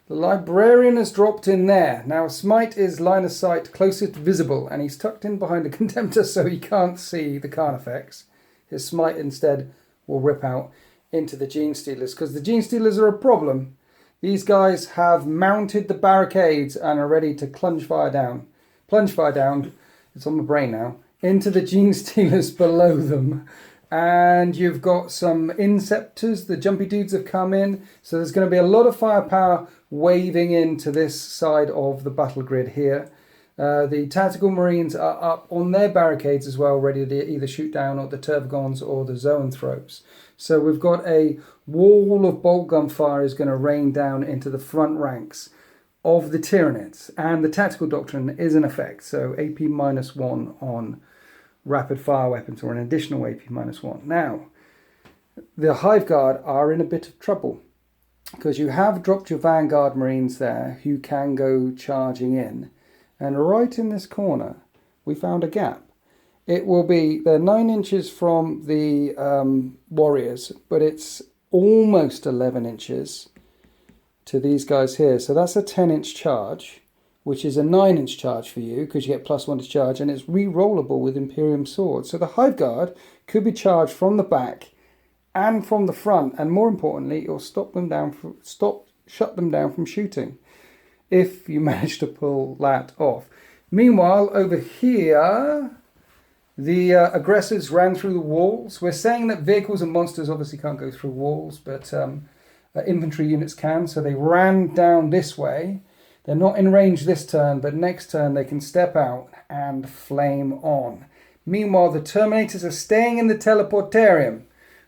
the Librarian has dropped in there. Now, Smite is line of sight, closest visible, and he's tucked in behind a Contemptor so he can't see the Carnifex. His Smite instead will rip out into the Gene Stealers, because the Gene Stealers are a problem. These guys have mounted the barricades and are ready to plunge fire down, it's on my brain now, into the gene stealers below them. And you've got some Inceptors, the jumpy dudes have come in. So there's going to be a lot of firepower waving into this side of the battle grid here. The tactical marines are up on their barricades as well, ready to either shoot down or the Tervagons or the Zoanthropes. So we've got a wall of bolt gun fire is going to rain down into the front ranks of the Tyranids. And the tactical doctrine is in effect. So AP -1 on rapid fire weapons, or an additional AP -1. Now, the Hive Guard are in a bit of trouble because you have dropped your Vanguard Marines there who can go charging in. And right in this corner, we found a gap. It will be, they're 9 inches from the warriors, but it's almost 11 inches to these guys here. So that's a 10-inch charge, which is a 9-inch charge for you, because you get +1 to charge, and it's re-rollable with Imperium Swords. So the Hive Guard could be charged from the back and from the front, and more importantly, it will shut them down from shooting, if you manage to pull that off. Meanwhile, over here, the aggressors ran through the walls. We're saying that vehicles and monsters obviously can't go through walls, but infantry units can, so they ran down this way. They're not in range this turn, but next turn they can step out and flame on. Meanwhile, the Terminators are staying in the Teleportarium.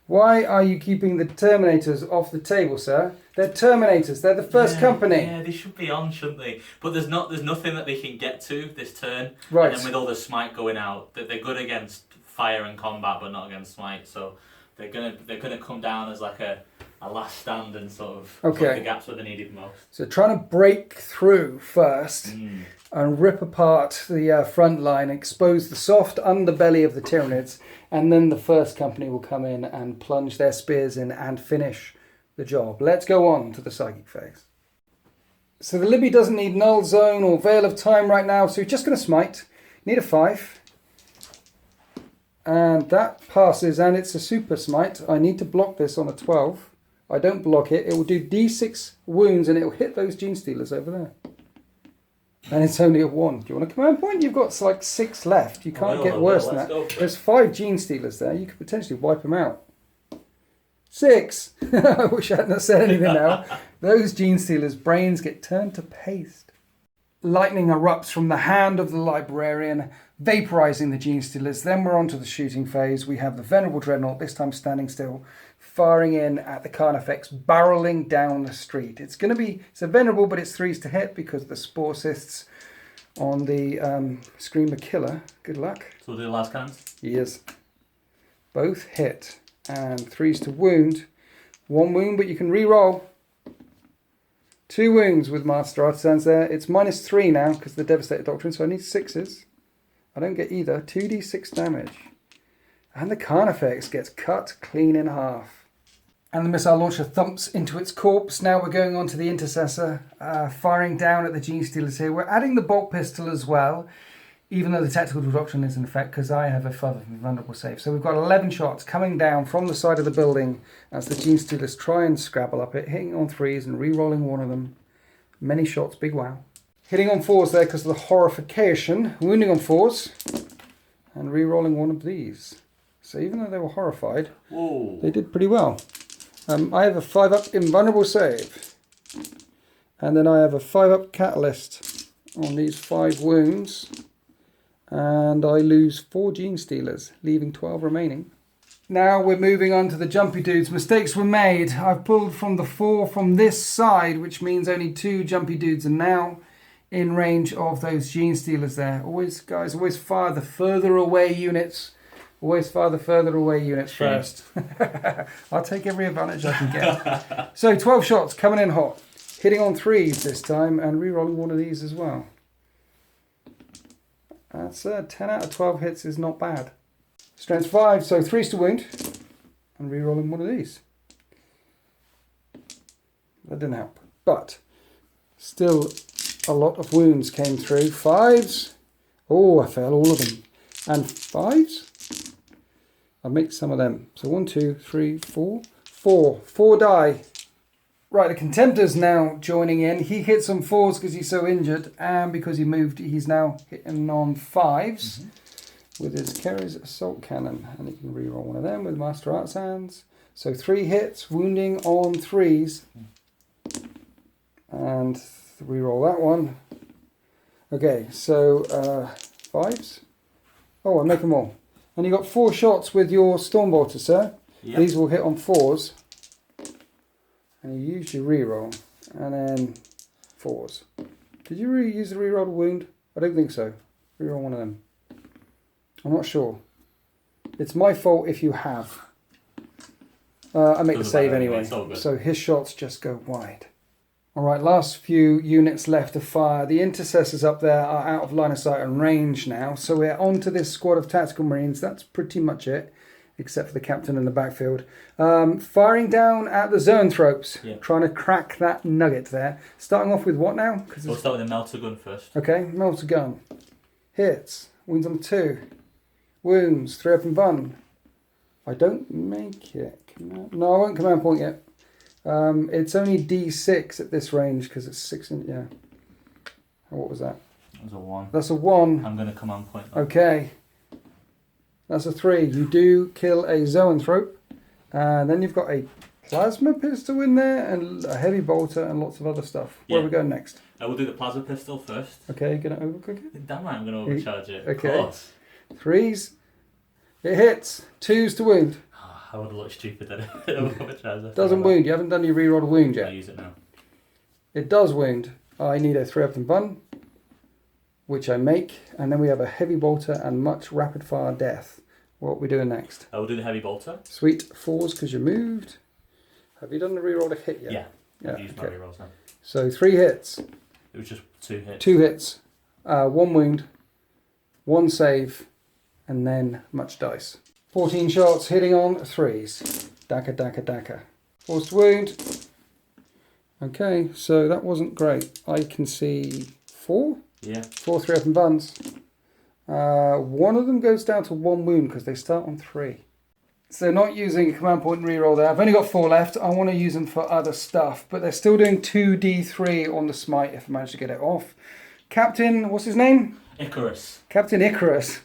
Why are you keeping the Terminators off the table, sir? They're Terminators. They're the first company. Yeah, they should be on, shouldn't they? But there's nothing that they can get to this turn. Right. And then with all the smite going out, they're good against fire and combat, but not against smite. So they're gonna come down as like a last stand and sort of plug the gaps where they needed most. So trying to break through first and rip apart the front line, expose the soft underbelly of the Tyranids, and then the first company will come in and plunge their spears in and finish the job. Let's go on to the psychic phase. So the Libby doesn't need Null Zone or Veil of Time right now, so he's just going to smite. Need a 5. And that passes, and it's a super smite. I need to block this on a 12. I don't block it. It will do D6 wounds, and it will hit those Gene Stealers over there. And it's only a 1. Do you want a command point? You've got like 6 left. You can't get worse than that. There's 5 Gene Stealers there. You could potentially wipe them out. 6. I wish I hadn't said anything now. Those Gene Stealers' brains get turned to paste. Lightning erupts from the hand of the librarian, vaporizing the Gene Stealers. Then we're on to the shooting phase. We have the Venerable Dreadnought, this time standing still, firing in at the Carnifex, barreling down the street. It's a Venerable, but it's 3s to hit because of the Spore Cysts on the Screamer Killer. Good luck. So we'll do the last cannons? Yes. Both hit. And 3s to wound. 1 wound, but you can re-roll. 2 wounds with Master Artisans there. It's -3 now because of the Devastator Doctrine, so I need 6s. I don't get either. 2d6 damage. And the Carnifex gets cut clean in half. And the missile launcher thumps into its corpse. Now we're going on to the Intercessor, firing down at the Gene Stealers here. We're adding the bolt pistol as well, even though the tactical doctrine is in effect, because I have a vulnerable save. So we've got 11 shots coming down from the side of the building as the Gene Stealers try and scrabble up it, hitting on 3s and re-rolling 1 of them. Many shots, big wow. Hitting on 4s there because of the horrification, wounding on 4s, and re-rolling 1 of these. So even though they were horrified, they did pretty well. I have a 5-up invulnerable save. And then I have a 5-up catalyst on these 5 wounds. And I lose 4 Gene Stealers, leaving 12 remaining. Now we're moving on to the jumpy dudes. Mistakes were made. I've pulled from the 4 from this side, which means only 2 jumpy dudes are now in range of those Gene Stealers there. Always, guys, always fire the further away units. Always fire the further away units first. I'll take every advantage I can get. So 12 shots coming in hot. Hitting on 3s this time and re-rolling 1 of these as well. That's 10 out of 12 hits is not bad. Strength 5, so 3s to wound. And re-rolling 1 of these. That didn't help. But still a lot of wounds came through. 5s. Oh, I failed all of them. And 5s. I'll make some of them. So 1, 2, 3, 4. 4 die. Right, the Contemptor's now joining in. He hits on 4s because he's so injured, and because he moved, he's now hitting on 5s. with his Kerry's assault cannon, and he can reroll one of them with Master Arts hands. So 3 hits, wounding on 3s, and reroll that one. Okay, so 5s. Oh, I make them all. And you got 4 shots with your Stormbolter, sir. Yep. These will hit on 4s. And you use your reroll. And then 4s. Did you use the reroll to wound? I don't think so. Reroll one of them. I'm not sure. It's my fault if you have. I make the save anyway. So his shots just go wide. Alright, last few units left to fire. The intercessors up there are out of line of sight and range now. So we're on to this squad of tactical marines. That's pretty much it, except for the captain in the backfield. Firing down at the zoanthropes, trying to crack that nugget there. Starting off with what now? We'll start with the melter gun first. Okay, melter gun. Hits. Wounds on 2. Wounds. 3 open bun. I don't make it. No, I won't command point yet. It's only D6 at this range because it's 6 in. Yeah. What was that? That was a 1. That's a 1. I'm going to command point. Okay. That's a 3. You do kill a zoanthrope. And then you've got a plasma pistol in there and a heavy bolter and lots of other stuff. Where are we going next? We'll do the plasma pistol first. Okay, you're going to overcook it? Damn right, I'm going to overcharge it. Okay. Of course. 3s. It hits. 2s to wound. I would have looked stupid then. It Doesn't wound. You haven't done your reroll to wound yet. I use it now. It does wound. I need a 3 open bun, which I make, and then we have a heavy bolter and much rapid fire death. What are we doing next? We'll do the heavy bolter. Sweet. 4s because you moved. Have you done the reroll to hit yet? Yeah. I've used my rerolls now. So 3 hits. It was just 2 hits. 2 hits. 1 wound. 1 save. And then much dice. 14 shots hitting on 3s. Daka, daka, daka. Forced wound. Okay, so that wasn't great. I can see 4? Yeah. 4 3 open buns. One of them goes down to 1 wound because they start on 3. So not using a command point and reroll there. I've only got 4 left. I want to use them for other stuff, but they're still doing 2d3 on the smite if I manage to get it off. Captain, what's his name? Icarus. Captain Icarus.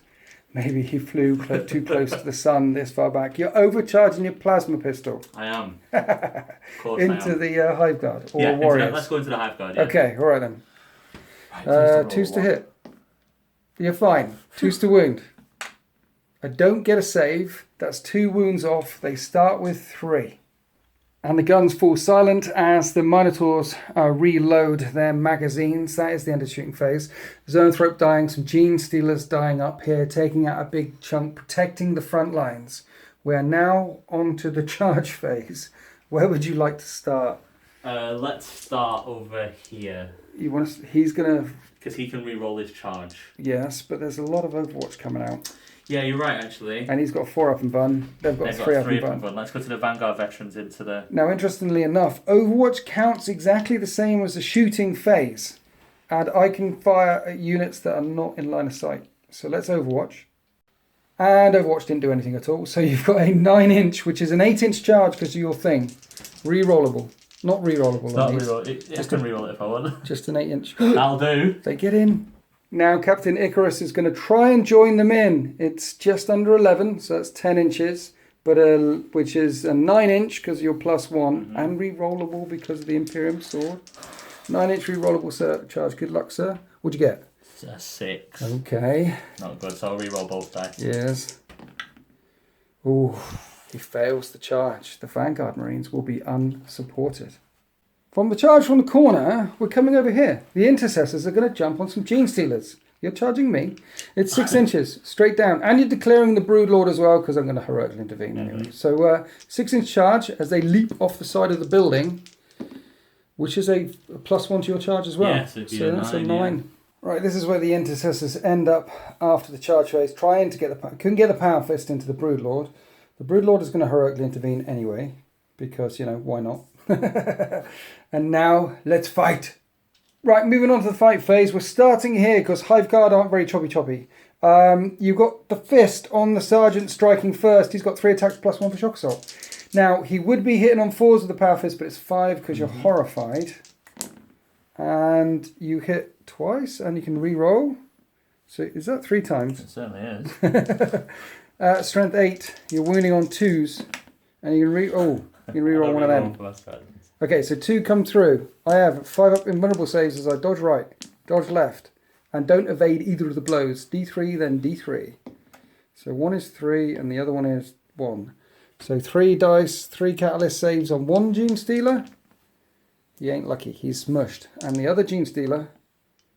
Maybe he flew too close to the sun this far back. You're overcharging your plasma pistol. I am. Of course into I am. the Hive Guard or Warriors. Let's go into the Hive Guard. Okay, all right then. Right, 2s to hit. You're fine. 2s to wound. I don't get a save. That's 2 wounds off. They start with 3. And the guns fall silent as the Minotaurs reload their magazines. That is the end of shooting phase. Zoanthrope dying, some Gene Stealers dying up here, taking out a big chunk, protecting the front lines. We are now on to the charge phase. Where would you like to start? Let's start over here. You want to? He's gonna. Because he can re-roll his charge. Yes, but there's a lot of Overwatch coming out. Yeah, you're right, actually. And he's got a 4 up and bun. They've got a 3 up and bun. Let's go to the Vanguard veterans into the... Now, interestingly enough, Overwatch counts exactly the same as the shooting phase. And I can fire at units that are not in line of sight. So let's Overwatch. And Overwatch didn't do anything at all. So you've got a 9-inch, which is an 8-inch charge because of your thing. Rerollable. Not rerollable. It's not rerollable. I can reroll it if I want. Just an 8-inch. That'll do. They get in. Now Captain Icarus is going to try and join them in. It's just under 11, so that's 10 inches, but which is a 9-inch because you're +1, and re-rollable because of the Imperium sword. 9-inch re-rollable charge. Good luck, sir. What'd you get? It's a 6. Okay. Not good, so I'll re-roll both dice. Yes. Ooh, he fails the charge. The Vanguard Marines will be unsupported. From the charge from the corner, we're coming over here. The intercessors are going to jump on some Gene Stealers. You're charging me. It's 6 inches, straight down. And you're declaring the Broodlord as well, because I'm going to heroically intervene anyway. So 6-inch charge as they leap off the side of the building, which is a +1 to your charge as well. Yes, so that's a 9. Yeah. Right, this is where the intercessors end up after the charge phase, trying to get couldn't get the Power Fist into the Broodlord. The Broodlord is going to heroically intervene anyway, because, why not? And now, let's fight. Right, moving on to the fight phase. We're starting here because Hive Guard aren't very choppy. You've got the fist on the Sergeant striking first. He's got 3 attacks +1 for shock assault. Now, he would be hitting on 4s with the Power Fist, but it's 5 because you're horrified. And you hit twice, and you can re-roll. So is that 3 times? It certainly is. Strength 8. You're wounding on 2s, and you can re-roll one of them. Okay, so 2 come through. I have 5 up invulnerable saves as I dodge right, dodge left, and don't evade either of the blows. D3, then D3. So 1 is 3, and the other one is 1. So 3 dice, 3 catalyst saves on 1 Gene Stealer. He ain't lucky. He's smushed. And the other Gene Stealer,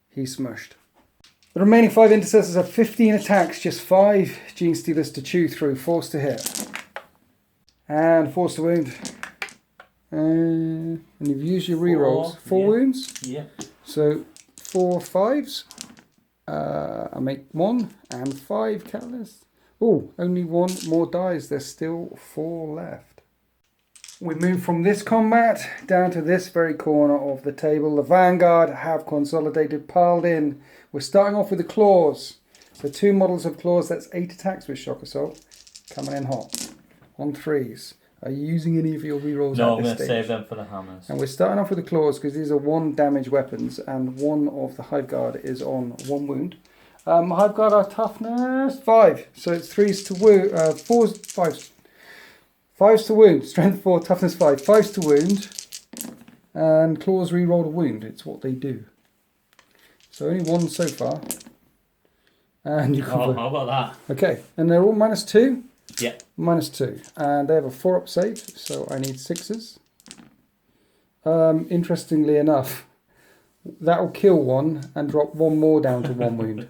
he's smushed. The remaining 5 intercessors have 15 attacks, just 5 Gene Stealers to chew through, force to hit. And force to wound. And you've used your rerolls. 4 wounds? Yeah. So 4 5s. I make 1 and 5 catalysts. Oh, only 1 more dies. There's still 4 left. We move from this combat down to this very corner of the table. The Vanguard have consolidated, piled in. We're starting off with the claws. So 2 models of claws, that's 8 attacks with Shock Assault. Coming in hot. On 3s. Are you using any of your rerolls? No, I'm going to save them for the hammers. And we're starting off with the claws because these are 1 damage weapons, and 1 of the Hive Guard is on 1 wound. Hive Guard are toughness 5, so it's 3s to wound, 4s, 5s. 5s to wound, strength 4, toughness 5, 5s to wound, and claws re-roll a wound. It's what they do. So only 1 so far. And you can. Oh, how about that? Okay, and they're all -2. Yeah. -2, and they have a 4-up save, so I need 6s. Interestingly enough, that'll kill 1 and drop 1 more down to 1 wound.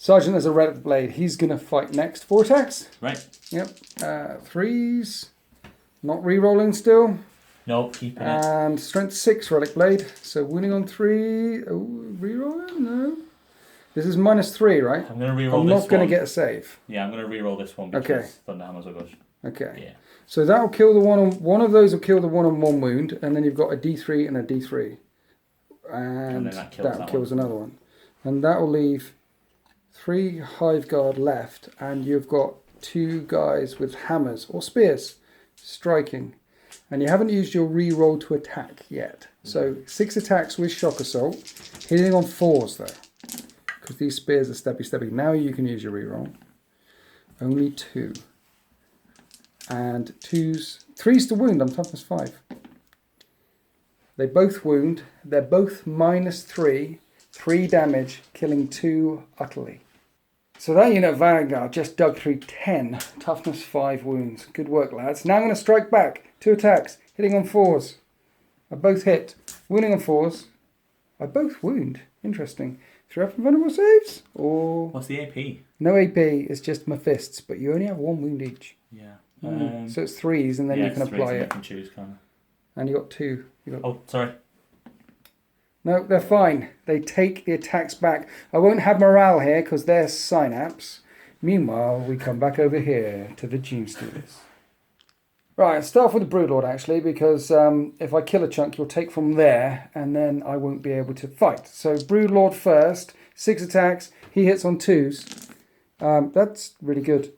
Sergeant has a relic blade. He's going to fight next. 4 attacks. Right. Yep. 3s. Not re-rolling still. No, keeping it. And strength 6 relic blade. So wounding on 3. Oh, re-rolling? No. This is -3, right? I'm going to re-roll this one. I'm not going to get a save. Yeah, I'm going to re-roll this one because Thunderhammer's a good. Okay. Yeah. So that'll kill the one of those will kill the 1 on 1 wound, and then you've got a D3 and a D3. And then that kills another one. And that will leave 3 Hive Guard left, and you've got 2 guys with hammers or spears striking. And you haven't used your re-roll to attack yet. So 6 attacks with Shock Assault, hitting on 4s though. Because these spears are stabby. Now you can use your re-roll. Only 2. And 3s to wound, I'm toughness 5. They both wound. They're both -3. 3 damage, killing 2 utterly. So that unit of Vanguard just dug through 10. Toughness 5 wounds. Good work, lads. Now I'm going to strike back. 2 attacks, hitting on 4s. I both hit. Wounding on 4s. I both wound. Interesting. 3 up invulnerable saves? Or... What's the AP? No AP, it's just my fists, but you only have 1 wound each. Yeah. So it's 3s, and then you can apply it. You can choose, kind of. And you got 2. Oh, sorry. No, they're fine. They take the attacks back. I won't have morale here because they're synapse. Meanwhile, we come back over here to the Gene Stealers. Right, start off with the Broodlord actually, because if I kill a chunk, you'll take from there, and then I won't be able to fight. So Broodlord first, 6 attacks. He hits on 2s. That's really good.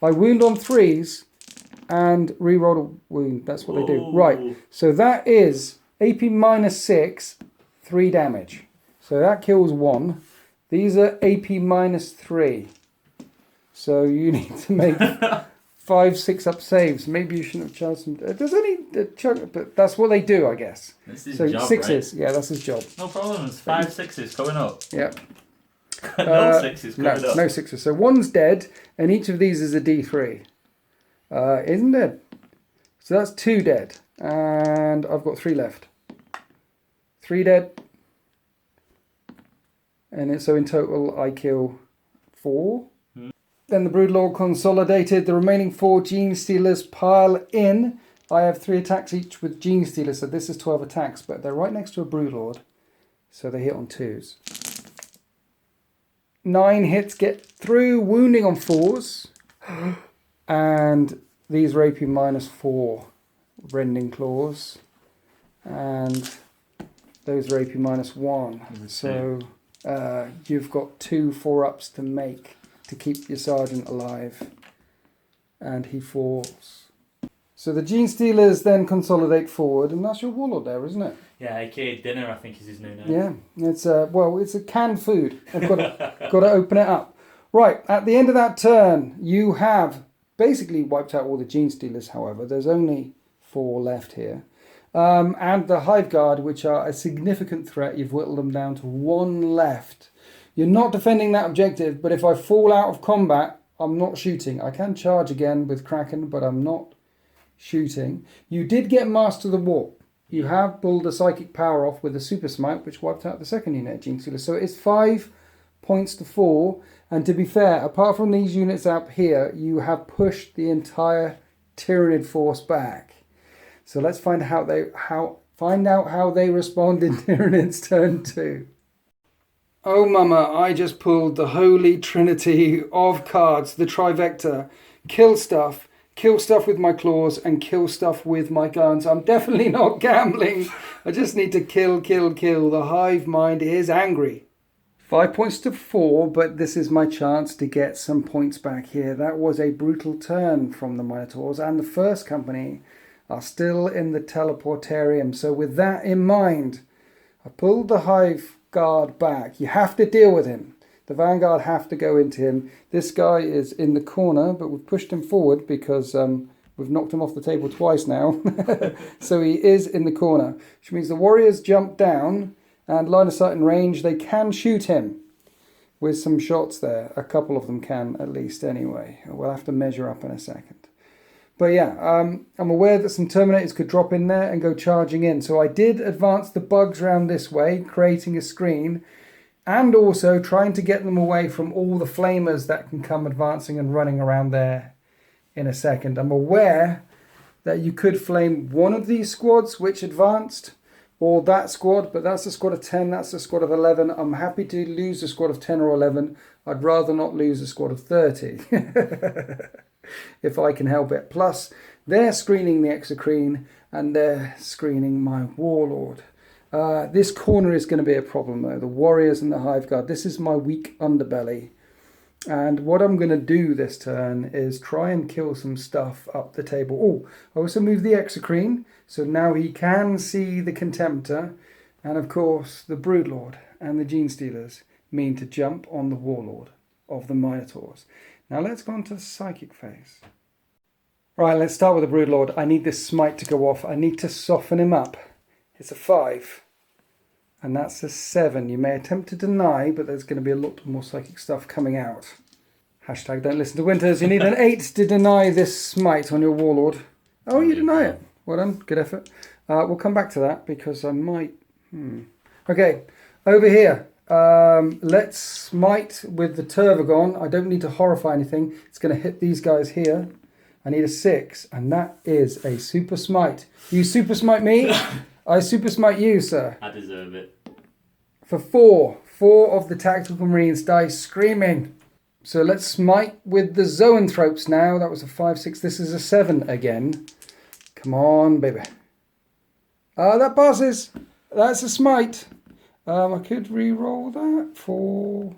I wound on 3s and re-roll a wound. That's what they do. Right, so that is AP -6, 3 damage. So that kills 1. These are AP -3. So you need to make 5 6-up saves. Maybe you shouldn't have chosen. There's only a chunk, but that's what they do, I guess. That's his so job, 6s, right? Yeah, that's his job. No problem. It's 5 6s coming up. Yep. No 6s coming up. No 6s. So 1's dead, and each of these is a D3. Isn't dead. So that's 2 dead, and I've got 3 left. 3 dead, and so in total I kill 4. Then the Broodlord consolidated. The remaining 4 Gene Stealers pile in. I have 3 attacks each with Gene Stealers, so this is 12 attacks, but they're right next to a Broodlord, so they hit on 2s. 9 hits get through, wounding on 4s, and these are AP -4 rending claws, and those are AP -1. So you've got 2 4-ups to make to keep your sergeant alive, and he falls. So the Gene Stealers then consolidate forward, and that's your Warlord there, isn't it? Yeah, aka Dinner, I think is his new name. Yeah, it's it's a canned food. I've got to open it up. Right, at the end of that turn, you have basically wiped out all the Gene Stealers, however. There's only 4 left here. And the Hive Guard, which are a significant threat, you've whittled them down to 1 left. You're not defending that objective, but if I fall out of combat, I'm not shooting. I can charge again with Kraken, but I'm not shooting. You did get Master the Warp. You have pulled a Psychic Power off with a Super Smite, which wiped out the second unit of Gene Stealers. So it's 5 points to 4. And to be fair, apart from these units up here, you have pushed the entire Tyranid force back. So let's find out how they respond in Tyranid's turn 2. Oh mama, I just pulled the holy trinity of cards, the trivecta. Kill stuff with my claws, and kill stuff with my guns. I'm definitely not gambling. I just need to kill. The hive mind is angry. 5 points to 4, but this is my chance to get some points back here. That was a brutal turn from the Minotaurs, and the first company are still in the teleportarium. So with that in mind, I pulled the Hive Guard back. You have to deal with him. The Vanguard have to go into him. This guy is in the corner, but we've pushed him forward because we've knocked him off the table twice now. So he is in the corner, which means the warriors jump down and line of sight and range. They can shoot him with some shots there. A couple of them can, at least, anyway. We'll have to measure up in a second. But yeah, I'm aware that some Terminators could drop in there and go charging in. So I did advance the bugs round this way, creating a screen, and also trying to get them away from all the flamers that can come advancing and running around there in a second. I'm aware that you could flame one of these squads which advanced, or that squad, but that's a squad of 10, that's a squad of 11. I'm happy to lose a squad of 10 or 11. I'd rather not lose a squad of 30. If I can help it. Plus, they're screening the Exocrine and they're screening my Warlord. This corner is going to be a problem though. The Warriors and the Hive Guard. This is my weak underbelly. And what I'm going to do this turn is try and kill some stuff up the table. Oh, I also moved the Exocrine, so now he can see the Contemptor. And of course, the Broodlord and the Gene Stealers mean to jump on the Warlord of the Minotaurs. Now let's go on to the Psychic phase. Right, let's start with the Broodlord. I need this Smite to go off. I need to soften him up. It's a 5. And that's a 7. You may attempt to deny, but there's going to be a lot more psychic stuff coming out. Hashtag don't listen to Winters. You need an 8 to deny this Smite on your Warlord. Oh, you deny it. Well done. Good effort. We'll come back to that because I might... Okay, over here. Let's Smite with the Tervagon. I don't need to horrify anything. It's going to hit these guys here. I need a 6, and that is a Super Smite. You Super Smite me? I Super Smite you, sir. I deserve it. For 4. 4 of the Tactical Marines die screaming. So let's Smite with the Zoanthropes now. That was a 5, 6. This is a 7 again. Come on, baby. That passes. That's a Smite. I could re-roll that for...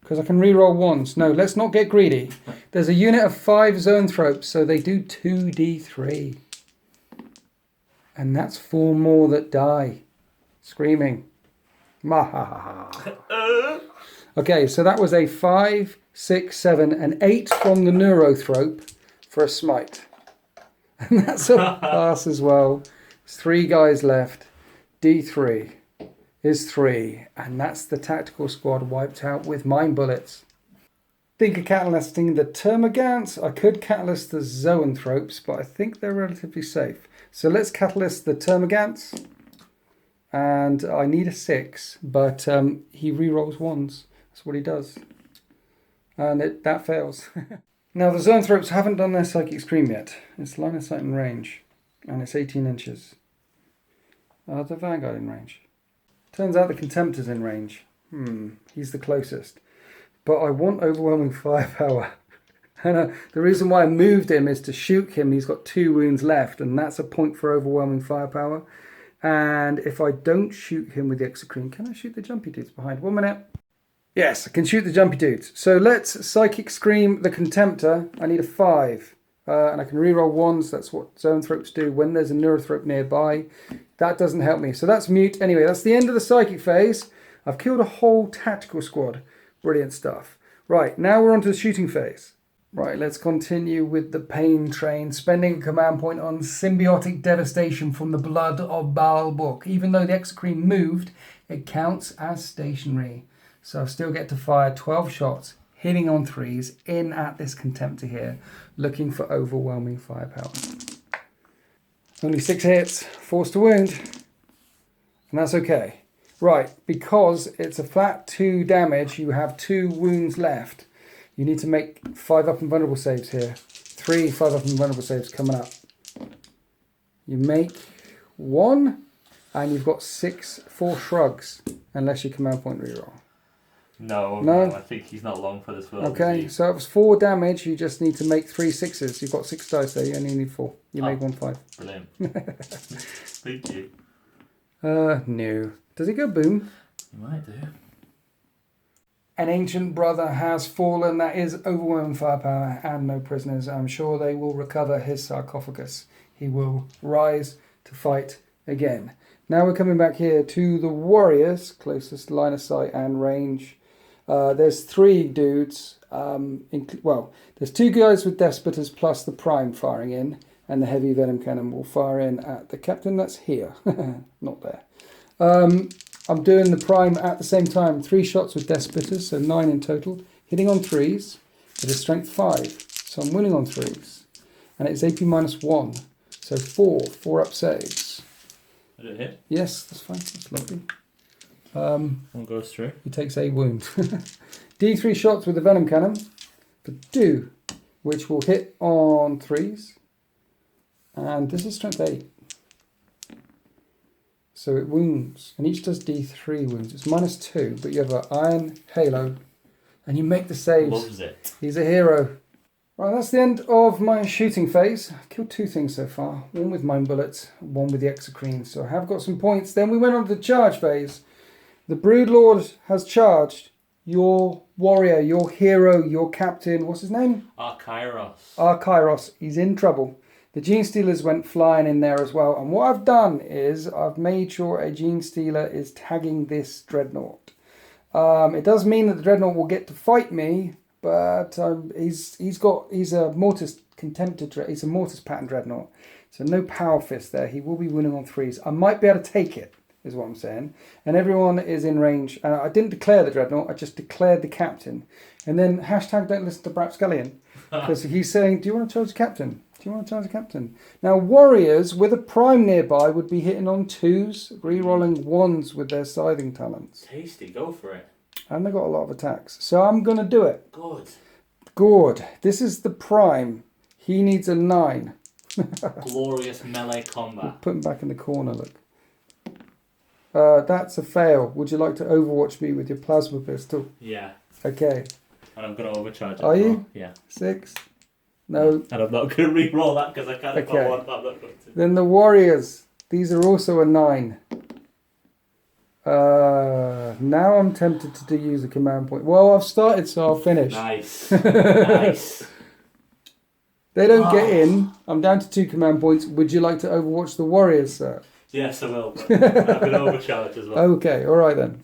because I can re-roll once. No, let's not get greedy. There's a unit of 5 Zoanthropes, so they do 2d3. And that's 4 more that die. Screaming. Okay, so that was a 5, 6, 7, and 8 from the Neurothrope for a Smite. And that's a pass as well. There's 3 guys left. D3 is 3. And that's the tactical squad wiped out with mine bullets. Think of catalysting the Termagants. I could catalyst the Zoanthropes, but I think they're relatively safe. So let's catalyst the Termagants. And I need a 6, but he re-rolls 1s. That's what he does. And that fails. Now the Zoanthropes haven't done their Psychic Scream yet. It's line of sight and range. And it's 18 inches. The Vanguard in range. Turns out the Contemptor's in range. He's the closest. But I want overwhelming firepower. And the reason why I moved him is to shoot him. He's got 2 wounds left, and that's a point for overwhelming firepower. And if I don't shoot him with the Exocrine, can I shoot the jumpy dudes behind? 1 minute. Yes, I can shoot the jumpy dudes. So let's Psychic Scream the Contemptor. I need a 5. And I can reroll ones. That's what zoanthropes do when there's a neurothrope nearby. That doesn't help me. So that's mute. Anyway, that's the end of the psychic phase. I've killed a whole tactical squad. Brilliant stuff. Right, now we're on to the shooting phase. Right, let's continue with the pain train. Spending a command point on symbiotic devastation from the blood of Baalbuk. Even though the exocrine moved, it counts as stationary. So I still get to fire 12 shots, hitting on 3s, in at this contemptor here, looking for overwhelming firepower. Only 6 hits, forced to wound, and that's okay. Right, because it's a flat 2 damage, you have 2 wounds left. You need to make 5 up and vulnerable saves here. 3 5 up and vulnerable saves coming up. You make 1, and you've got 4 shrugs, unless you command point reroll. No, I think he's not long for this world. Okay, so it was 4 damage. You just need to make 3 6s. You've got 6 dice there. You only need 4. You make 1 5. Brilliant. Thank you. No. Does it go boom? You might do. An ancient brother has fallen. That is overwhelming firepower and no prisoners. I'm sure they will recover his sarcophagus. He will rise to fight again. Now we're coming back here to the warriors, closest line of sight and range. There's 3 dudes. There's 2 guys with Despotas plus the prime firing in, and the heavy venom cannon will fire in at the captain that's here, not there. I'm doing the prime at the same time. 3 shots with Despotas, so 9 in total, hitting on 3s with a strength 5, so I'm winning on 3s, and it's AP -1, so 4 up saves. Did it hit? Yes, that's fine. That's lovely. One goes through. He takes a wound. D3 shots with the venom cannon for 2, which will hit on 3s. And this is strength 8. So it wounds. And each does D3 wounds. It's -2, but you have an iron halo. And you make the saves. Loves it. He's a hero. Right, that's the end of my shooting phase. I've killed 2 things so far. 1 with mine bullets, 1 with the exocrine. So I have got some points. Then we went on to the charge phase. The Broodlord has charged your warrior, your hero, your captain. What's his name? Arkyros. He's in trouble. The Gene Stealers went flying in there as well. And what I've done is I've made sure a Gene Stealer is tagging this Dreadnought. It does mean that the Dreadnought will get to fight me, but he's a Mortis Contemptor. He's a Mortis pattern Dreadnought. So no Power Fist there. He will be winning on 3s. I might be able to take it, is what I'm saying. And everyone is in range. I didn't declare the Dreadnought, I just declared the captain. And then hashtag don't listen to Brap Scullion. Because he's saying, do you want to charge the captain? Do you want to charge the captain? Now, warriors with a prime nearby would be hitting on 2s, re-rolling 1s with their scything talents. Tasty, go for it. And they've got a lot of attacks. So I'm going to do it. Good. This is the prime. He needs a 9. Glorious melee combat. Put him back in the corner, look. That's a fail. Would you like to overwatch me with your plasma pistol? Yeah. Okay. And I'm going to overcharge it. Are you? Yeah. 6? No. And I'm not going to re-roll that because I kind of got one, but I'm not going to. Then the warriors. These are also a 9. Now I'm tempted to use a command point. Well, I've started, so I'll finish. Nice. Nice. They don't get in. I'm down to 2 command points. Would you like to overwatch the warriors, sir? Yes, I will. But I'm going to overcharge as well. Okay, all right then.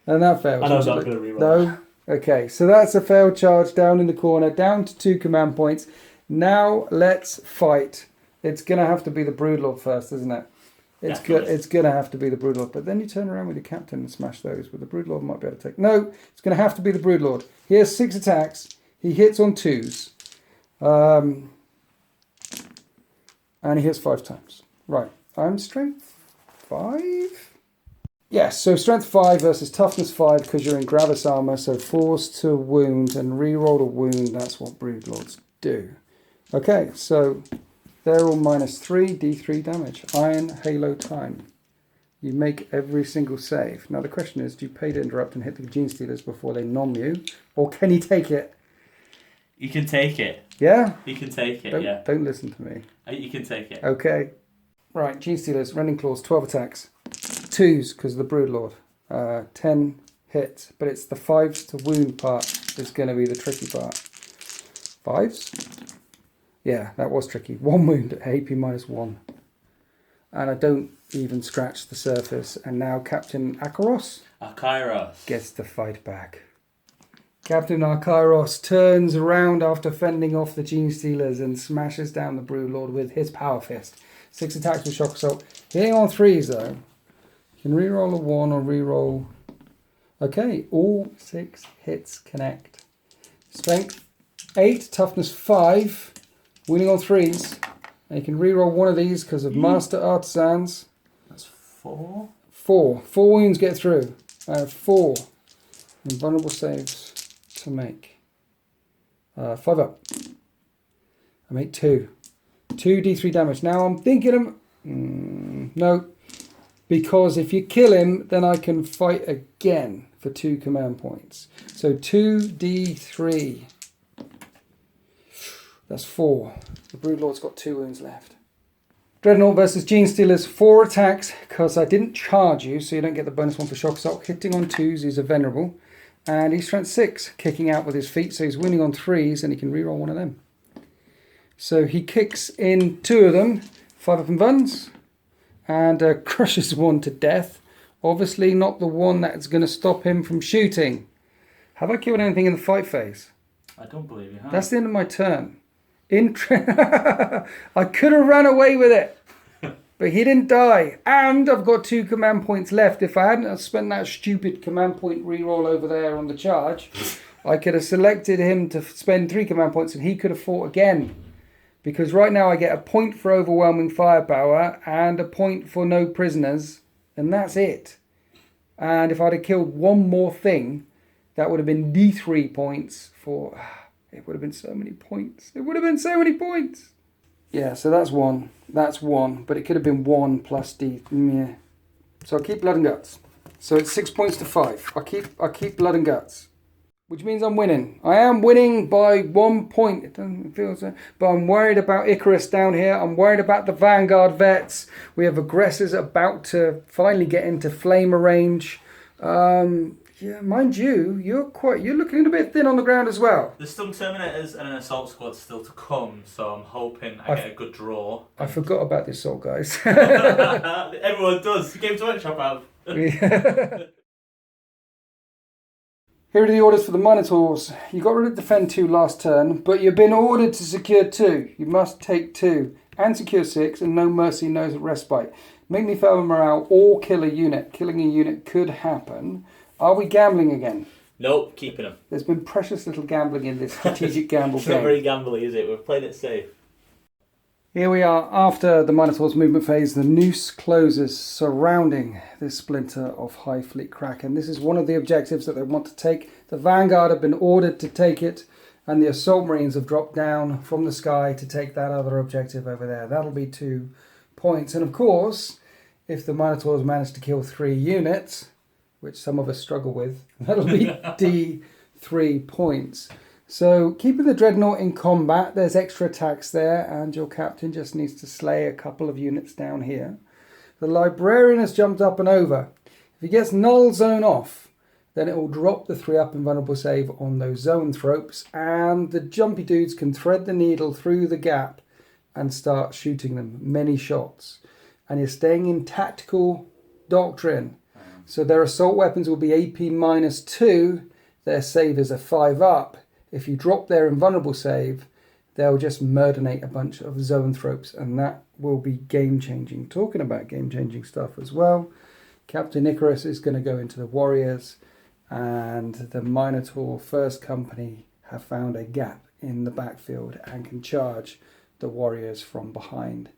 And that fails. And I'm not going to re-roll. No? Okay, so that's a failed charge down in the corner, down to 2 command points. Now let's fight. It's going to have to be the Broodlord first, isn't it? It's going to have to be the Broodlord. But then you turn around with your captain and smash those. But the Broodlord might be able to take... No, it's going to have to be the Broodlord. He has 6 attacks. He hits on 2s. And he hits 5 times. Right. I'm strength 5? Yes, so strength 5 versus toughness 5 because you're in Gravis armor. So force to wound and re-roll a wound. That's what Broodlords do. Okay, so they're all -3, D3 damage. Iron Halo time. You make every single save. Now the question is, do you pay to interrupt and hit the Gene Stealers before they nom you? Or can he take it? You can take it. Yeah? You can take it, Don't listen to me. You can take it. Okay. Right, Gene Stealers, Rending Claws, 12 attacks. 2s because of the Broodlord. 10 hits. But it's the 5s to wound part that's going to be the tricky part. 5s? Yeah, that was tricky. 1 wound at AP -1. And I don't even scratch the surface. And now Captain Akaros gets the fight back. Captain Arkyros turns around after fending off the Gene Stealers and smashes down the Broodlord with his Power Fist. 6 attacks with Shock Assault. Hitting on 3s though. You can reroll a 1 or reroll. Okay, all 6 hits connect. Strength 8, toughness 5, winning on 3s. And you can reroll one of these because of Master Artisans. That's 4. 4. 4 wounds get through. I have 4 invulnerable saves to make. 5 up. I make 2. 2d3 damage. Now I'm thinking of... no. Because if you kill him, then I can fight again for 2 command points. So 2d3. That's 4. The Broodlord's got 2 wounds left. Dreadnought versus Gene Stealers. 4 attacks, because I didn't charge you, so you don't get the bonus 1 for Shock Assault. Hitting on 2s, he's a Venerable. And he's strength 6, kicking out with his feet, so he's winning on 3s, and he can reroll one of them. So he kicks in 2 of them, 5 up and buns, and crushes 1 to death. Obviously not the one that's going to stop him from shooting. Have I killed anything in the fight phase? I don't believe you have. That's the end of my turn. I could have run away with it. But he didn't die. And I've got 2 command points left. If I hadn't spent that stupid command point reroll over there on the charge, I could have selected him to spend 3 command points and he could have fought again. Because right now I get a point for overwhelming firepower and a point for no prisoners. And that's it. And if I'd have killed one more thing, that would have been D3 points for... It would have been so many points. It would have been so many points. Yeah, so that's 1. That's 1. But it could have been 1 plus D. Yeah. So I'll keep Blood and Guts. So it's 6 points to 5. I'll keep Blood and Guts. Which means I'm winning. I am winning by 1 point. It doesn't feel so. But I'm worried about Icarus down here. I'm worried about the Vanguard vets. We have aggressors about to finally get into flamer range. Yeah, mind you, you're looking a bit thin on the ground as well. There's some Terminators and an Assault Squad still to come, so I'm hoping I get a good draw. I forgot about the Assault guys. Everyone does. Games Workshop have. Here are the orders for the Minotaurs. You got rid of Defend 2 last turn, but you've been ordered to secure 2. You must take 2 and secure 6, and no mercy, no respite. Make me fail morale or kill a unit. Killing a unit could happen. Are we gambling again? Nope, keeping them. There's been precious little gambling in this strategic gamble game. It's not very gambly, is it? We've played it safe. Here we are after the Minotaurs movement phase. The noose closes surrounding this splinter of Hive Fleet Kraken. This is one of the objectives that they want to take. The Vanguard have been ordered to take it, and the Assault Marines have dropped down from the sky to take that other objective over there. That'll be 2 points. And of course, if the Minotaurs manage to kill 3 units, which some of us struggle with, that'll be D3 points. So keeping the Dreadnought in combat, there's extra attacks there, and your captain just needs to slay a couple of units down here. The Librarian has jumped up and over. If he gets Null Zone off, then it will drop the 3 up invulnerable save on those Zoanthropes, and the jumpy dudes can thread the needle through the gap and start shooting them. Many shots. And you're staying in Tactical Doctrine. So their assault weapons will be AP -2. Their save is a 5 up. If you drop their invulnerable save, they'll just murderate a bunch of Zoanthropes, and that will be game-changing. Talking about game-changing stuff as well, Captain Icarus is going to go into the Warriors, and the Minotaur First Company have found a gap in the backfield and can charge the Warriors from behind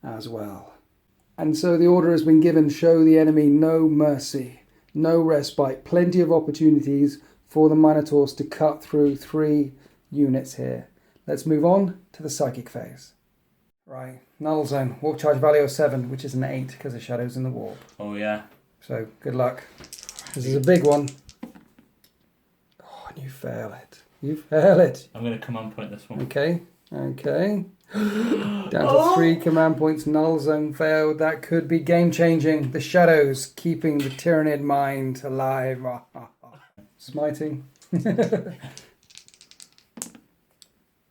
as well. And so the order has been given, show the enemy no mercy, no respite, plenty of opportunities for the Minotaurs to cut through 3 units here. Let's move on to the Psychic phase. Right, Null Zone, Warp Charge value of 7, which is an 8 because of Shadows in the Warp. Oh yeah. So, good luck. This is a big one. Oh, and you fail it. You fail it. I'm going to command point this one. Okay. Down to 3 command points. Null Zone failed. That could be game changing. The Shadows keeping the Tyranid mind alive. Smiting. The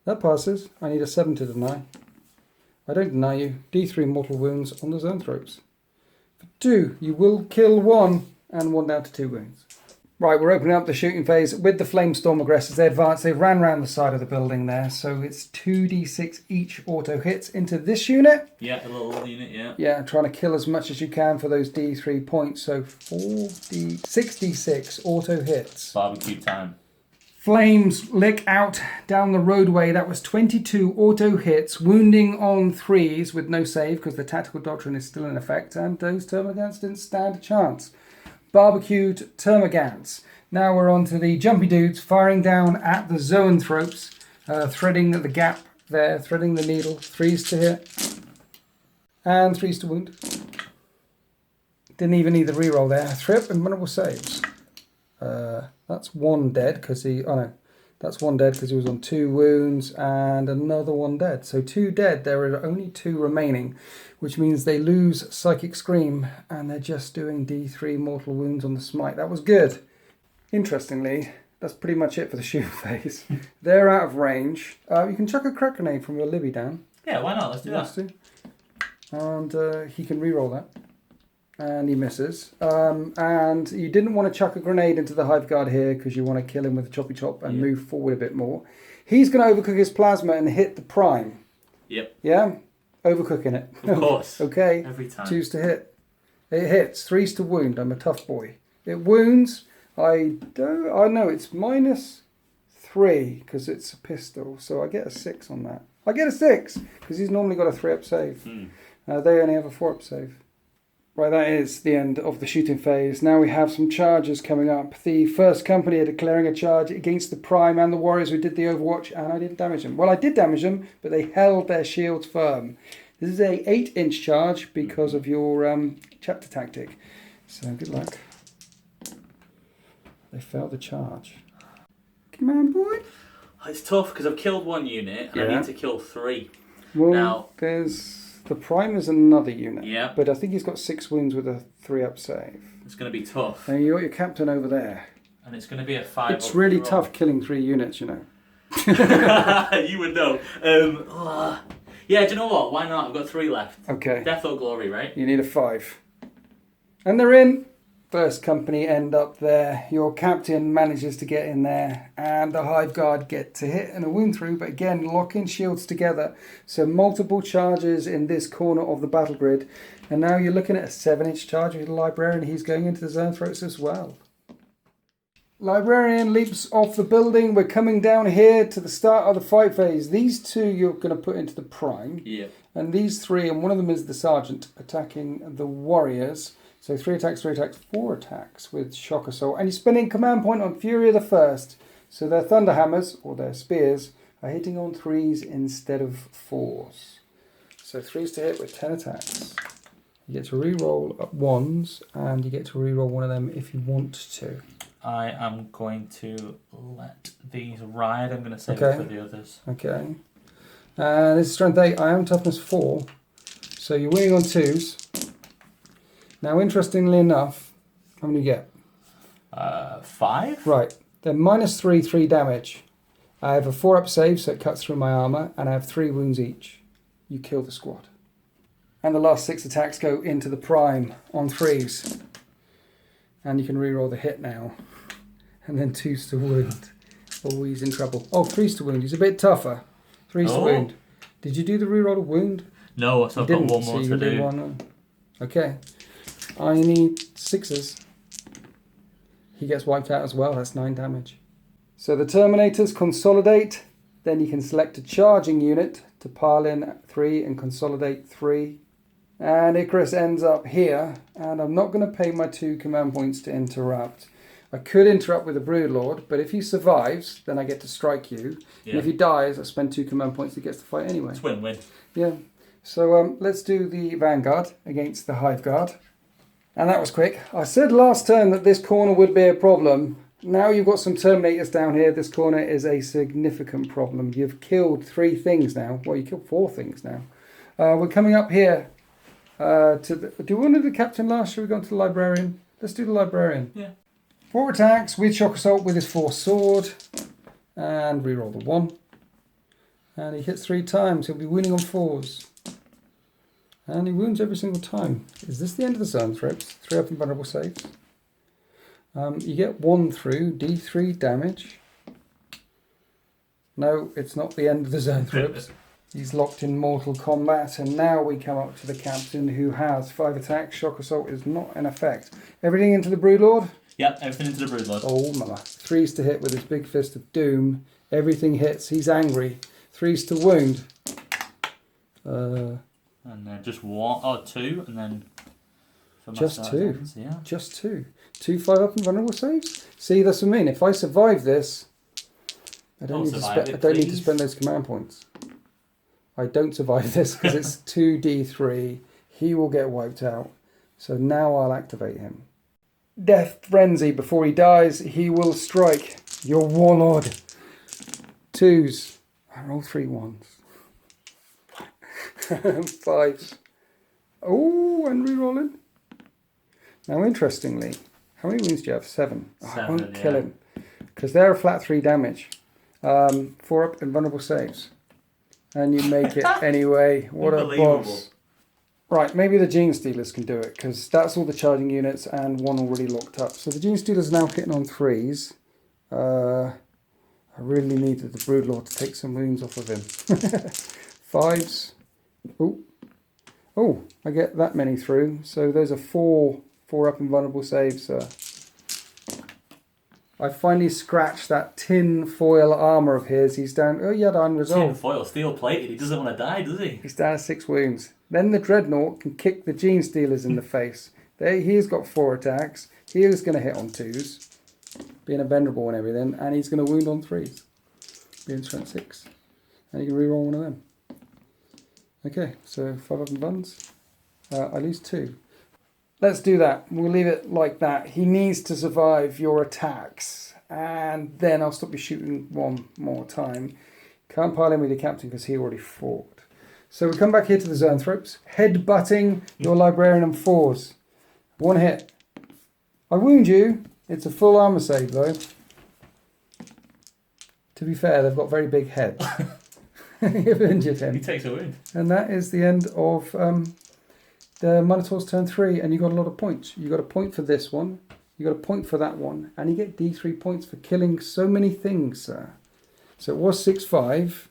That passes. I need a 7 to deny. I don't deny you. D3 mortal wounds on the Zoanthropes. For 2, you will kill 1 and 1 down to 2 wounds. Right, we're opening up the shooting phase with the Flamestorm aggressors. They advanced, they ran around the side of the building there, so it's 2d6 each auto hits into this unit. Yeah, a little unit, yeah. Yeah, trying to kill as much as you can for those d3 points, so 6d6 auto hits. Barbecue time. Flames lick out down the roadway. That was 22 auto hits, wounding on 3s with no save because the tactical doctrine is still in effect, and those termagants didn't stand a chance. Barbecued termagants. Now we're on to the jumpy dudes firing down at the zoanthropes, threading the gap there, threading the needle. 3s to hit and 3s to wound. Didn't even need the reroll there. Thrip and vulnerable saves. That's 1 dead because he. Oh no, that's 1 dead because he was on 2 wounds and another 1 dead. So 2 dead. There are only 2 remaining, which means they lose Psychic Scream and they're just doing D3 mortal wounds on the smite. That was good. Interestingly, that's pretty much it for the shoot phase. They're out of range. You can chuck a crack grenade from your Libby down. Yeah, why not? Let's do that. And he can reroll that. And he misses. And you didn't want to chuck a grenade into the Hive Guard here because you want to kill him with a choppy chop and move forward a bit more. He's going to overcook his plasma and hit the prime. Yep. Yeah? Overcooking it. Of course. Okay. Every time. 2s to hit. It hits. 3s to wound. I'm a tough boy. It wounds. I know it's -3 because it's a pistol. So I get a 6 on that. I get a 6 because he's normally got a 3-up save. They only have a 4-up save. Right, that is the end of the shooting phase. Now we have some charges coming up. The first company are declaring a charge against the Prime and the Warriors who did the Overwatch, and I didn't damage them. Well, I did damage them, but they held their shields firm. This is a 8-inch charge because of your chapter tactic. So good luck. They failed the charge. Come on, boy. It's tough because I've killed 1 unit and I need to kill 3. Well, now there's... The Prime is another unit. Yeah. But I think he's got 6 wounds with a 3-up save. It's going to be tough. And you got your captain over there. And it's going to be a 5. It's really tough killing 3 units, you know. You would know. Yeah, do you know what? Why not? I've got 3 left. Okay. Death or Glory, right? You need a 5. And they're in. First company end up there. Your captain manages to get in there. And the Hive Guard get to hit and a wound through. But again, locking shields together. So multiple charges in this corner of the battle grid. And now you're looking at a 7-inch charge with the Librarian. He's going into the Zoanthropes as well. Librarian leaps off the building. We're coming down here to the start of the fight phase. These 2 you're going to put into the Prime. Yeah. And these 3, and one of them is the Sergeant, attacking the Warriors. So 3 attacks, 4 attacks with Shock Assault. And you're spending command point on Fury of the First. So their Thunderhammers, or their Spears, are hitting on 3s instead of 4s. So 3s to hit with 10 attacks. You get to reroll at 1s, and you get to reroll one of them if you want to. I am going to let these ride. I'm going to save it for the others. Okay. This is Strength 8. I am Toughness 4. So you're winning on 2s. Now, interestingly enough, how many do you get? 5? Right. They're -3, 3 damage. I have a 4-up save, so it cuts through my armour, and I have 3 wounds each. You kill the squad. And the last 6 attacks go into the Prime on 3s. And you can reroll the hit now. And then 2s to wound. Oh, he's in trouble. Oh, 3s to wound. He's a bit tougher. 3s to wound. Did you do the reroll of wound? No, so I've got 1 more to do. One. Okay. I need 6s. He gets wiped out as well. That's 9 damage. So the Terminators consolidate. Then you can select a charging unit to pile in 3 and consolidate 3. And Icarus ends up here. And I'm not going to pay my 2 command points to interrupt. I could interrupt with a Broodlord, but if he survives, then I get to strike you. Yeah. And if he dies, I spend 2 command points to get to fight anyway. It's win-win. Yeah. So let's do the Vanguard against the Hive Guard. And that was quick. I said last turn that this corner would be a problem. Now you've got some Terminators down here. This corner is a significant problem. You've killed 3 things now. Well, you killed 4 things now. We're coming up here do you want to do the Captain last? Should we go on to the Librarian? Let's do the Librarian. Yeah. 4 attacks with Shock Assault with his 4 sword. And reroll the 1. And he hits 3 times. He'll be wounding on 4s. And he wounds every single time. Is this the end of the zoanthropes? 3 up and vulnerable saves. You get 1 through, D3 damage. No, it's not the end of the zoanthropes. He's locked in mortal combat, and now we come up to the captain who has 5 attacks. Shock Assault is not in effect. Everything into the Broodlord? Yep, everything into the Broodlord. Oh, mama. 3s to hit with his big fist of doom. Everything hits. He's angry. 3s to wound. And then just 2, and then... Just 2? Ends, yeah. Just 2. 2 5 up and vulnerable saves? See, that's what I mean. If I survive this, I don't need to spend those command points. I don't survive this because it's 2d3. He will get wiped out. So now I'll activate him. Death Frenzy. Before he dies, he will strike your Warlord. 2s. I roll 3 1s. 5s. Oh, and rerolling. Now, interestingly, how many wounds do you have? 7. I won't kill him because they're a flat 3 damage. 4 up and vulnerable saves. And you make it anyway. What a boss. Right, maybe the Gene Stealers can do it, because that's all the charging units and 1 already locked up. So the Gene Stealers are now hitting on 3s. I really needed the Broodlord to take some wounds off of him. 5s. Oh, I get that many through. So those are 4 up and vulnerable saves. I finally scratched that tin foil armour of his. He's down. Oh, yeah, unresolved. Tin foil, steel plated. He doesn't want to die, does he? He's down to 6 wounds. Then the Dreadnought can kick the Gene Stealers in the face. He's got 4 attacks. He is going to hit on 2s, being a venerable and everything, and he's going to wound on 3s, being strength 6. And you can reroll one of them. Okay, so 5 up and buns. I lose 2. Let's do that. We'll leave it like that. He needs to survive your attacks. And then I'll stop you shooting 1 more time. Can't pile in with your captain because he already fought. So we come back here to the zoanthropes. Head-butting your librarian on 4s. 1 hit. I wound you. It's a full armour save though. To be fair, they've got very big heads. You've injured him. He takes a wound. And that is the end of... the Minotaurs turn 3, and you got a lot of points. You got a point for this one, you got a point for that one, and you get D3 points for killing so many things, sir. So it was 6-5,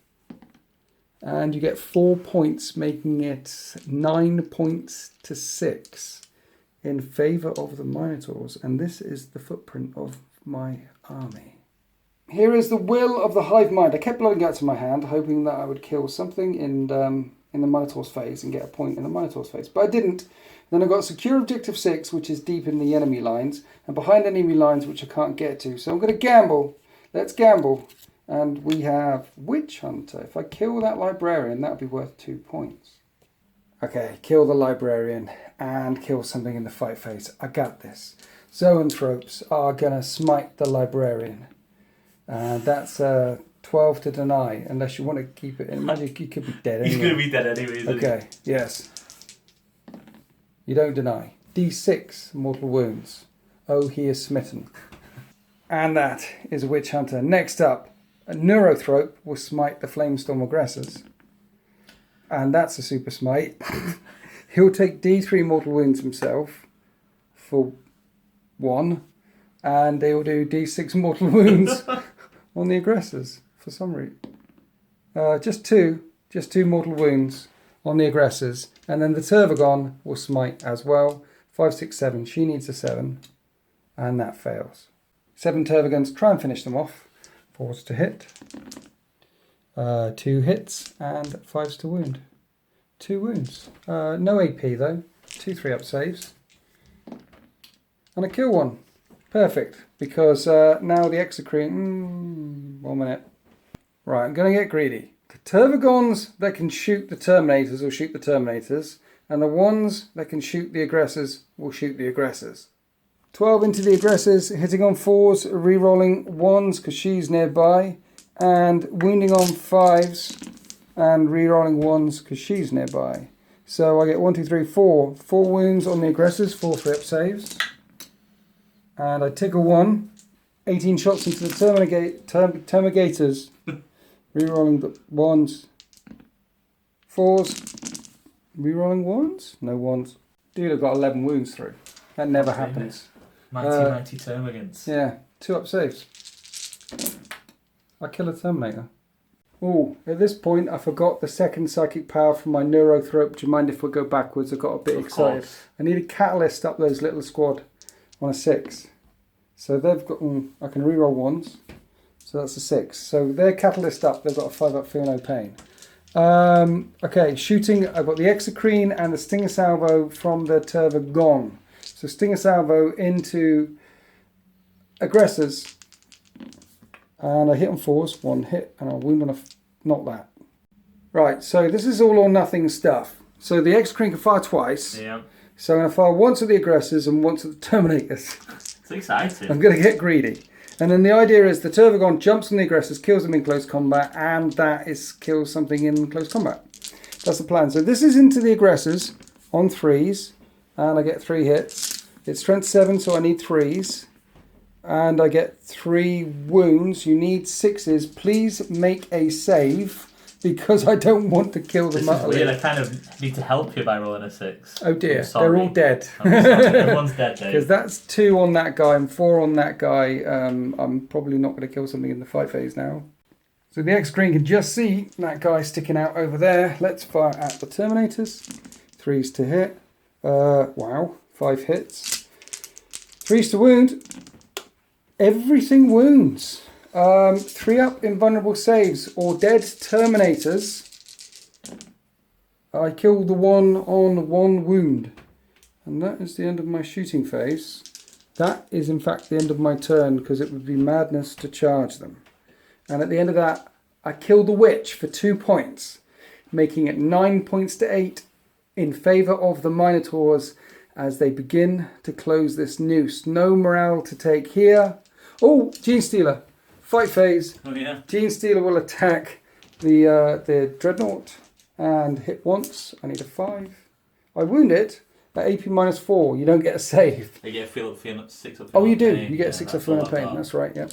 and you get 4 points, making it 9 points to 6 in favour of the Minotaurs. And this is the footprint of my army. Here is the will of the hive mind. I kept blowing out to my hand, hoping that I would kill something in the Minotaurs phase and get a point in the Minotaurs phase, but I didn't. Then I got secure objective 6, which is deep in the enemy lines and behind enemy lines which I can't get to, so I'm going to gamble. Let's gamble. And we have Witch Hunter. If I kill that librarian, that would be worth 2 points. Okay, kill the librarian and kill something in the fight phase. I got this. Zoanthropes are going to smite the librarian, and that's 12 to deny, unless you want to keep it in magic. You could be dead anyway. He's going to be dead anyway, isn't he? Okay, yes. You don't deny. D6 mortal wounds. Oh, he is smitten. And that is a Witch Hunter. Next up, a Neurothrope will smite the Flamestorm aggressors. And that's a super smite. He'll take D3 mortal wounds himself for 1. And they will do D6 mortal wounds on the aggressors. For some reason. Just 2 mortal wounds on the aggressors. And then the Tervagon will smite as well. 5, 6, 7. She needs a 7. And that fails. 7 Tervagons, try and finish them off. 4s to hit. 2 hits and 5s to wound. 2 wounds. No AP though. 2 3-up saves. And I kill 1. Perfect. Because now the Execrete... 1 minute. Right, I'm going to get greedy. The Tervagons that can shoot the Terminators will shoot the Terminators, and the ones that can shoot the aggressors will shoot the aggressors. 12 into the aggressors, hitting on 4s, re-rolling 1s because she's nearby, and wounding on 5s, and re-rolling 1s because she's nearby. So I get 1, 2, 3, 4. 4 wounds on the aggressors, 4 3-up saves. And I tickle 1. 18 shots into the Termigators. Rerolling the ones. 4s. Rerolling ones? No ones. Dude, I've got 11 wounds through. That never happens. Mighty Termagants. Yeah, 2 up saves. I kill a Terminator. Oh, at this point I forgot the second psychic power from my Neurothrope. Do you mind if we go backwards? I got a bit excited. Course. I need a catalyst up those little squad on a 6. So they've got, I can reroll ones. So that's a 6. So their catalyst up, they've got a 5 up, feel no pain. Okay, shooting, I've got the Exocrine and the Stinger Salvo from the Tervagon. So Stinger Salvo into aggressors. And I hit on 4s, 1 hit, and I'll wound on a, not that. Right, so this is all or nothing stuff. So the Exocrine can fire twice. Yeah. So I'm going to fire once at the aggressors and once at the Terminators. It's exciting. I'm going to get greedy. And then the idea is the Tervagon jumps on the aggressors, kills them in close combat, and that is kills something in close combat. That's the plan. So this is into the aggressors on 3s, and I get 3 hits. It's strength 7, so I need 3s. And I get 3 wounds. You need 6s. Please make a save, because I don't want to kill them utterly. This is weird. I kind of need to help you by rolling a 6. Oh dear, they're all dead. I'm sorry. Everyone's dead, Dave. Because that's 2 on that guy and 4 on that guy. I'm probably not going to kill something in the fight phase now. So the X-Screen can just see that guy sticking out over there. Let's fire at the Terminators. 3s to hit. Wow, 5 hits. 3s to wound. Everything wounds. 3 up invulnerable saves or dead Terminators. I killed the one on 1 wound. And that is the end of my shooting phase. That is in fact the end of my turn, because it would be madness to charge them. And at the end of that, I killed the witch for 2 points, making it 9 points to 8 in favour of the Minotaurs as they begin to close this noose. No morale to take here. Oh, Gene Stealer. Fight phase. Oh yeah. Gene Stealer will attack the Dreadnought and hit once. I need a 5. I wound it at AP -4. You don't get a save. You get a feel 6 up. Oh, you do. Pain. You get 6 up feel no pain. That's right, yeah.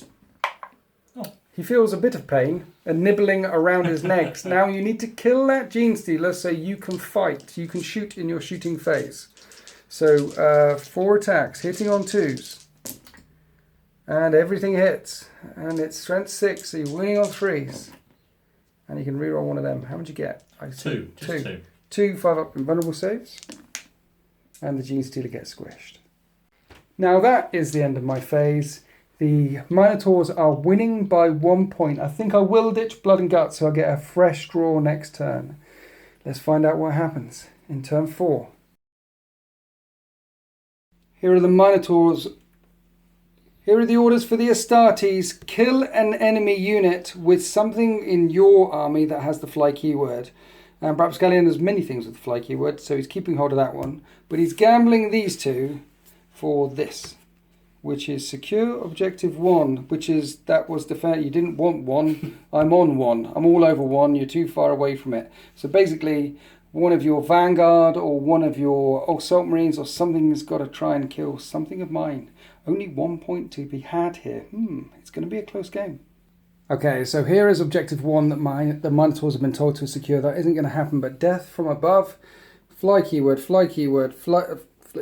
Oh. He feels a bit of pain and nibbling around his legs. Now you need to kill that Gene Stealer so you can fight. You can shoot in your shooting phase. So 4 attacks, hitting on 2s. And everything hits. And it's strength 6, so you're winning on 3s. And you can reroll one of them. How much you get? 2. Just 2. 2 5 up invulnerable saves. And the Gene Stealer gets squished. Now that is the end of my phase. The Minotaurs are winning by 1 point. I think I will ditch Blood and Guts, so I'll get a fresh draw next turn. Let's find out what happens in turn 4. Here are the Minotaurs. Here are the orders for the Astartes. Kill an enemy unit with something in your army that has the fly keyword. And perhaps Galleon has many things with the fly keyword, so he's keeping hold of that one. But he's gambling these 2 for this, which is secure objective 1, which is, that was defend. You didn't want 1. I'm on 1. I'm all over 1. You're too far away from it. So basically, one of your Vanguard or one of your Assault Marines or something has got to try and kill something of mine. Only 1 point to be had here. It's going to be a close game. Okay, so here is objective 1 that the Minotaurs have been told to secure. That isn't going to happen, but death from above. Fly keyword,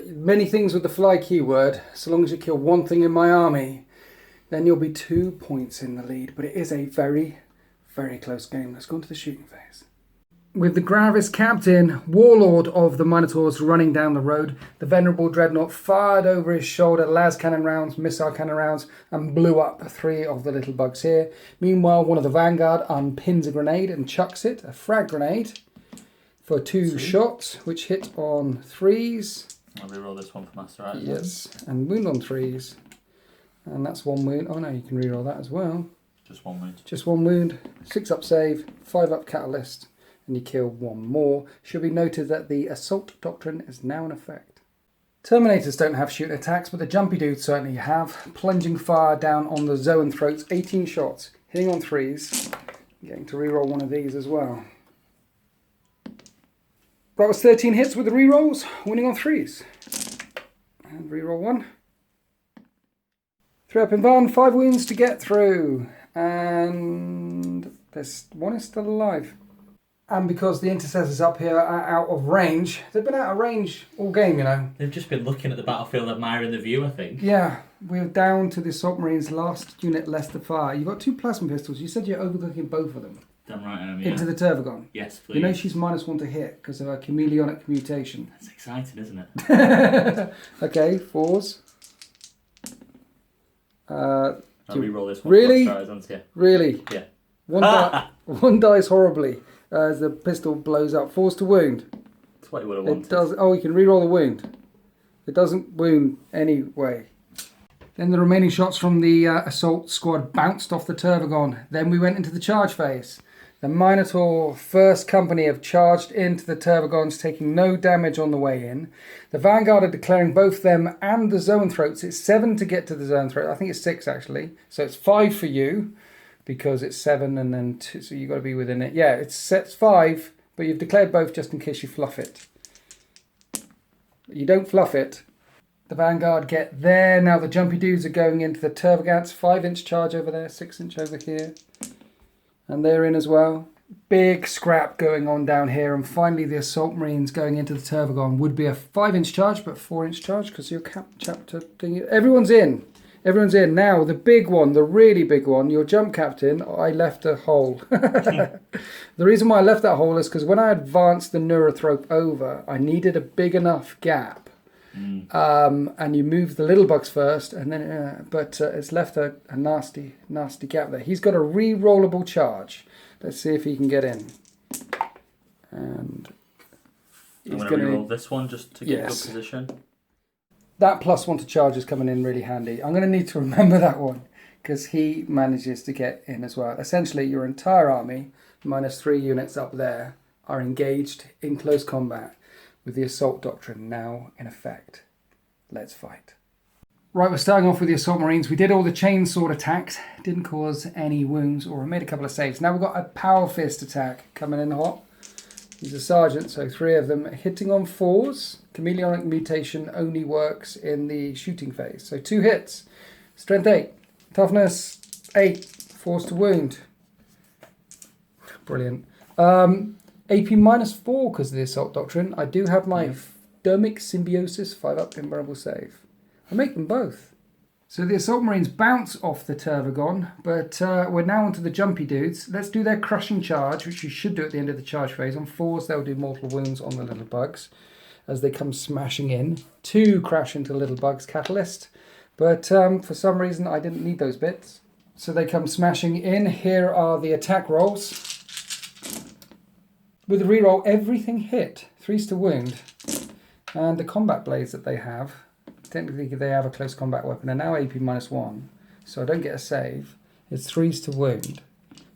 many things with the fly keyword. So long as you kill 1 thing in my army, then you'll be 2 points in the lead. But it is a very, very close game. Let's go into the shooting phase. With the Gravis captain, warlord of the Minotaurs, running down the road, the venerable Dreadnought fired over his shoulder las cannon rounds, missile cannon rounds, and blew up 3 of the little bugs here. Meanwhile, one of the Vanguard unpins a grenade and chucks it, a frag grenade, for 2 shots, which hit on 3s. I'll reroll this one for Master Eye. Yes, and wound on 3s. And that's 1 wound. Oh no, you can reroll that as well. Just 1 wound. Just 1 wound. 6 up save, 5 up catalyst. And you kill 1 more. Should be noted that the assault doctrine is now in effect. Terminators don't have shooting attacks, but the jumpy dudes certainly have. Plunging fire down on the Zoanthropes, 18 shots, hitting on 3s. Getting to reroll one of these as well. That was 13 hits with the rerolls, winning on 3s. And reroll 1. 3 up in Van, 5 wounds to get through. And There's one is still alive. And because the intercessors up here are out of range, they've been out of range all game, you know. They've just been looking at the battlefield, admiring the view, I think. Yeah, we're down to the Assault Marines' last unit left to fire. You've got 2 plasma pistols. You said you're overcooking both of them. Damn right I am, Into the Tervagon. Yes, please. You know she's -1 to hit because of her chameleonic mutation. That's exciting, isn't it? Okay, 4s. I'll re-roll this one. Really? Yeah. Really? Yeah. One dies horribly as the pistol blows up. 4s to wound. That's what you would have wanted. It does. Oh, you can re-roll the wound. It doesn't wound anyway. Then the remaining shots from the assault squad bounced off the Tervagon. Then we went into the charge phase. The Minotaur first company have charged into the Tervagons, taking no damage on the way in. The Vanguard are declaring both them and the Zoanthropes. It's 7 to get to the Zoanthrope. I think it's 6 actually. So it's 5 for you because it's 7 and then 2. So you've got to be within it. Yeah, it's 5, but you've declared both just in case you fluff it. You don't fluff it. The Vanguard get there. Now the jumpy dudes are going into the Tervagants. 5-inch charge over there, 6-inch over here. And they're in as well. Big scrap going on down here. And finally the Assault Marines going into the Tervagon would be a 5-inch charge, but 4-inch charge because your chapter thing. Everyone's in. Everyone's in. Now the big one, the really big one, your jump captain, I left a hole. The reason why I left that hole is because when I advanced the Neurothrope over, I needed a big enough gap. And you move the little bugs first, and then it's left a nasty gap there. He's got a re-rollable charge. Let's see if he can get in. And I'm going to re-roll this one just to get a good position. That +1 to charge is coming in really handy. I'm going to need to remember that one because he manages to get in as well. Essentially, your entire army, -3 units up there, are engaged in close combat with the assault doctrine now in effect. Let's fight. Right, we're starting off with the Assault Marines. We did all the chainsword attacks, didn't cause any wounds, or made a couple of saves. Now we've got a power fist attack coming in hot. He's a sergeant, so 3 of them hitting on 4s. Chameleonic mutation only works in the shooting phase. So 2 hits. Strength 8, toughness 8, 4s to wound. Brilliant. AP -4 because of the assault doctrine. I do have my dermic symbiosis 5-up invulnerable save. I make them both. So the assault marines bounce off the Tervagon, but we're now onto the jumpy dudes. Let's do their crushing charge, which you should do at the end of the charge phase. On 4s, they'll do mortal wounds on the little bugs as they come smashing in. 2 crash into little bugs catalyst, but for some reason I didn't need those bits. So they come smashing in. Here are the attack rolls. With the reroll, everything hit. 3s to wound. And the combat blades that they have, technically they have a close combat weapon, are now AP -1. So I don't get a save. It's 3s to wound.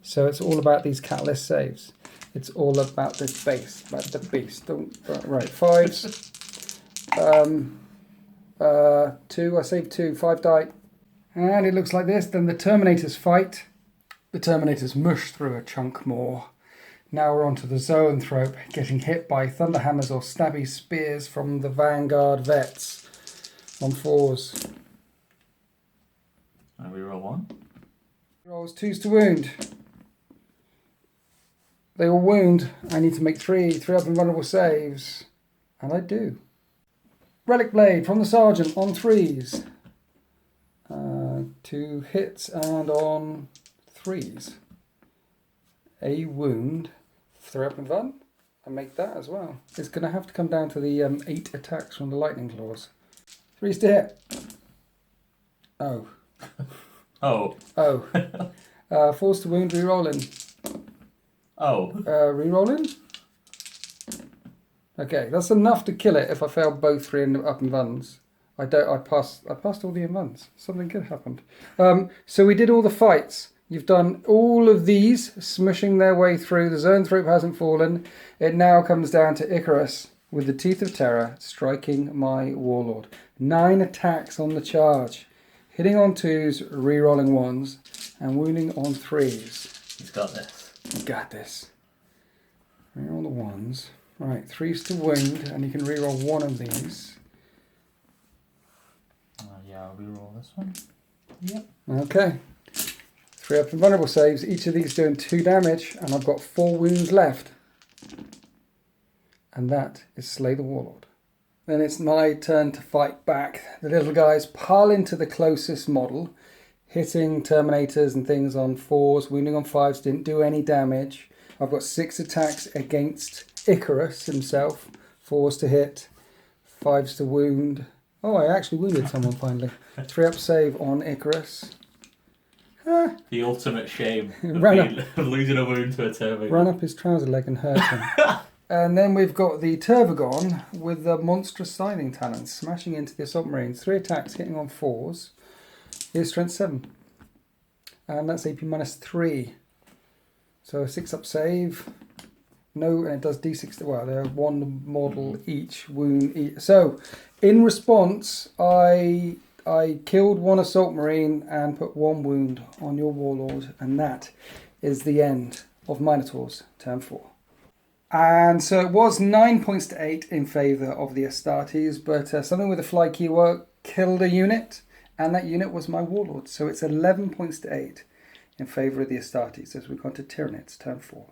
So it's all about these catalyst saves. It's all about this base, about the beast. Right, 5s. 2, I saved 2, 5 die. And it looks like this. Then the Terminators fight. The Terminators mush through a chunk more. Now we're on to the Zoanthrope, getting hit by Thunderhammers or Stabby Spears from the Vanguard Vets on 4s. And we roll 1. Rolls 2s to wound. They all wound. I need to make 3 up invulnerable saves. And I do. Relic Blade from the Sergeant on 3s. 2 hits and on 3s. A wound. 3 up and run. I make that as well. It's going to have to come down to the 8 attacks from the lightning claws. 3s to hit. Oh. Oh. 4s to wound, re-rolling. Oh. Re-rolling. Okay, that's enough to kill it if I fail both 3 up and runs. I passed all the runs. Something good happened. So we did all the fights. You've done all of these, smushing their way through. The Zoanthrope hasn't fallen. It now comes down to Icarus with the Teeth of Terror striking my Warlord. 9 attacks on the charge. Hitting on 2s, re-rolling 1s, and wounding on 3s. He's got this. You got this. Re-roll the 1s. Right, 3s to wound, and you can re-roll 1 of these. Yeah, I'll re-roll this one. Yep. Okay. 3 up invulnerable saves. Each of these doing 2 damage, and I've got 4 wounds left. And that is Slay the Warlord. Then it's my turn to fight back. The little guys pile into the closest model, hitting Terminators and things on 4s, wounding on 5s, didn't do any damage. I've got 6 attacks against Icarus himself, 4s to hit, 5s to wound. Oh, I actually wounded someone finally. 3 up save on Icarus. The ultimate shame of losing a wound to a Terminator. Run up his trouser leg and hurt him. And then we've got the Tervagon with the monstrous scything talons, smashing into the Assault Marines. 3 attacks, hitting on 4s. Here's strength 7. And that's AP minus 3. So a 6 up save. No, and it does D6. Well, they're 1 model each, wound each. So, in response, I killed 1 Assault Marine and put 1 wound on your Warlord. And that is the end of Minotaurs, turn 4. And so it was 9 points to 8 in favour of the Astartes, but something with a fly keyword killed a unit, and that unit was my Warlord. So it's 11 points to 8 in favour of the Astartes as we go to Tyranids, turn 4.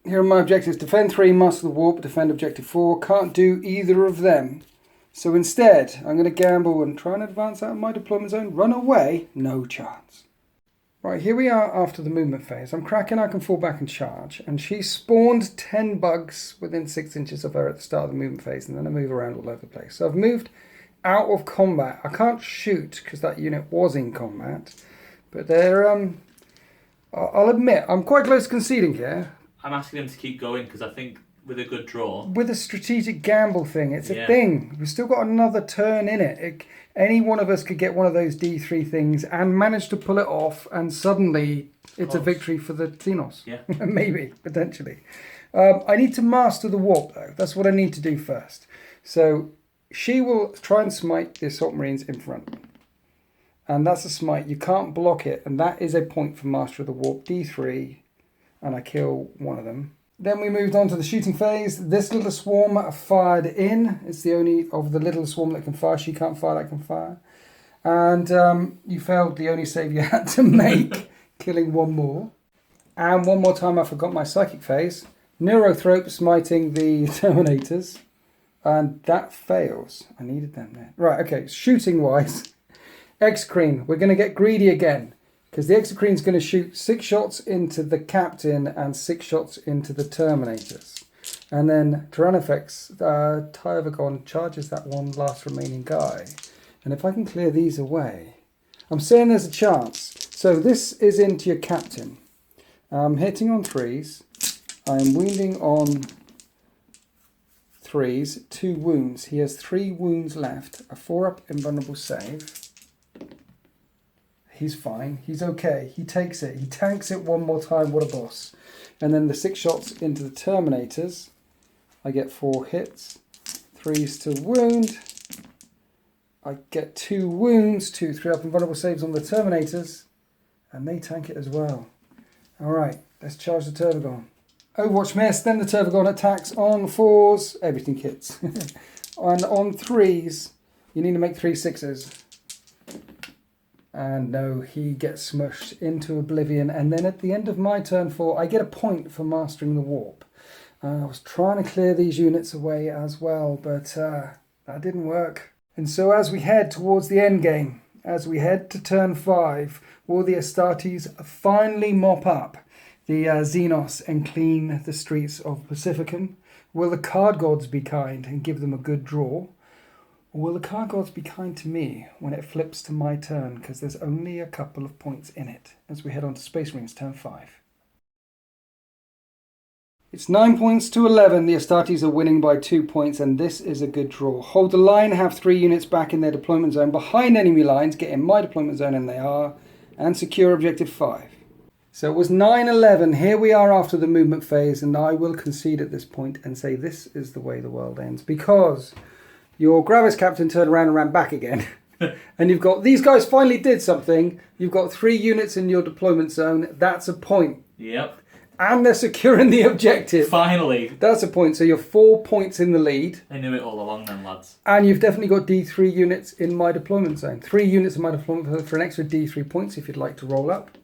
Here are my objectives. Defend 3, master the warp, defend objective 4. Can't do either of them. So instead, I'm going to gamble and try and advance out of my deployment zone. Run away? No chance. Right, here we are after the movement phase. I'm Kraken, I can fall back and charge. And she spawned 10 bugs within 6 inches of her at the start of the movement phase. And then I move around all over the place. So I've moved out of combat. I can't shoot because that unit was in combat. But they're, I'll admit, I'm quite close to conceding here. I'm asking him to keep going because I think with a good draw. With a strategic gamble thing, it's a thing. We've still got another turn in it. Any one of us could get one of those D3 things and manage to pull it off, and suddenly it's a victory for the Xenos. Yeah. Maybe, potentially. I need to master the warp, though. That's what I need to do first. So she will try and smite the Assault Marines in front of me. And that's a smite. You can't block it, and that is a point for Master of the Warp. D3, and I kill one of them. Then we moved on to the shooting phase. This little swarm fired in. It's the only of the little swarm that can fire. She can't fire, that can fire. And you failed the only save you had to make, killing 1 more. And one more time I forgot my psychic phase. Neurothrope smiting the Terminators. And that fails. I needed them there. Right, okay, shooting wise. Exocrine, we're going to get greedy again. Because the Exocrine is going to shoot 6 shots into the Captain and 6 shots into the Terminators. And then Tyrannifex, Tyvagon charges that one last remaining guy. And if I can clear these away, I'm saying there's a chance. So this is into your Captain. I'm hitting on 3s. I'm wounding on 3s, 2 wounds. He has 3 wounds left, a 4-up invulnerable save. He's fine. He's okay. He takes it. He tanks it 1 more time. What a boss. And then the 6 shots into the Terminators. I get 4 hits. 3s to wound. I get 2 wounds. 2 3-up invulnerable saves on the Terminators. And they tank it as well. Alright, let's charge the Tervagon. Overwatch miss. Then the Tervagon attacks on 4s. Everything hits. And on 3s, you need to make 3 6s. And no, he gets smushed into oblivion. And then at the end of my turn 4, I get a point for mastering the warp. I was trying to clear these units away as well, but that didn't work. And so as we head towards the end game, as we head to turn 5, will the Astartes finally mop up the Xenos and clean the streets of Pacificum? Will the card gods be kind and give them a good draw? Or will the card gods be kind to me when it flips to my turn, because there's only a couple of points in it, as we head on to Space Marines turn 5. It's 9 points to 11. The Astartes are winning by 2 points, and this is a good draw. Hold the line, have 3 units back in their deployment zone behind enemy lines, get in my deployment zone, and they are, and secure objective 5. So it was 9-11. Here we are after the movement phase, and I will concede at this point and say this is the way the world ends, because your Gravis captain turned around and ran back again. And you've got, these guys finally did something. You've got 3 units in your deployment zone. That's a point. Yep. And they're securing the objective. Finally. That's a point. So you're 4 points in the lead. I knew it all along then, lads. And you've definitely got D3 units in my deployment zone. 3 units in my deployment zone for an extra D3 points if you'd like to roll up.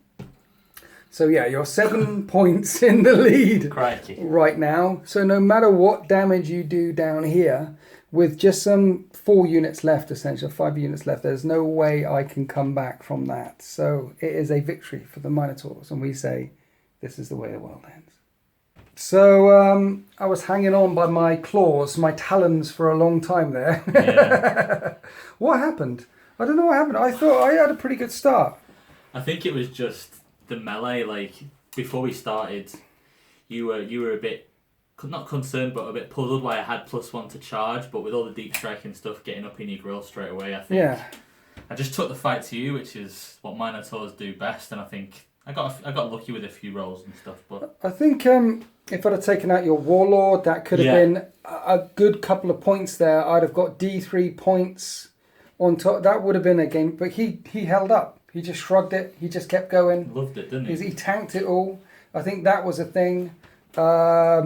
So yeah, you're 7 points in the lead right now. So no matter what damage you do down here, with just some 4 units left, essentially 5 units left, there's no way I can come back from that. So it is a victory for the Minotaurs, and we say, this is the way the world ends. So I was hanging on by my claws, my talons, for a long time there. Yeah. What happened? I don't know what happened. I thought I had a pretty good start. I think it was just the melee. Like before we started, you were a bit not concerned, but a bit puzzled why I had +1 to charge. But with all the deep striking stuff getting up in your grill straight away, I think I just took the fight to you, which is what Minotaurs do best. And I think I got lucky with a few rolls and stuff. But I think if I'd have taken out your Warlord, that could have been a good couple of points there. I'd have got D3 points on top. That would have been a game. But he held up. He just shrugged it. He just kept going. Loved it, didn't he? He tanked it all. I think that was a thing. I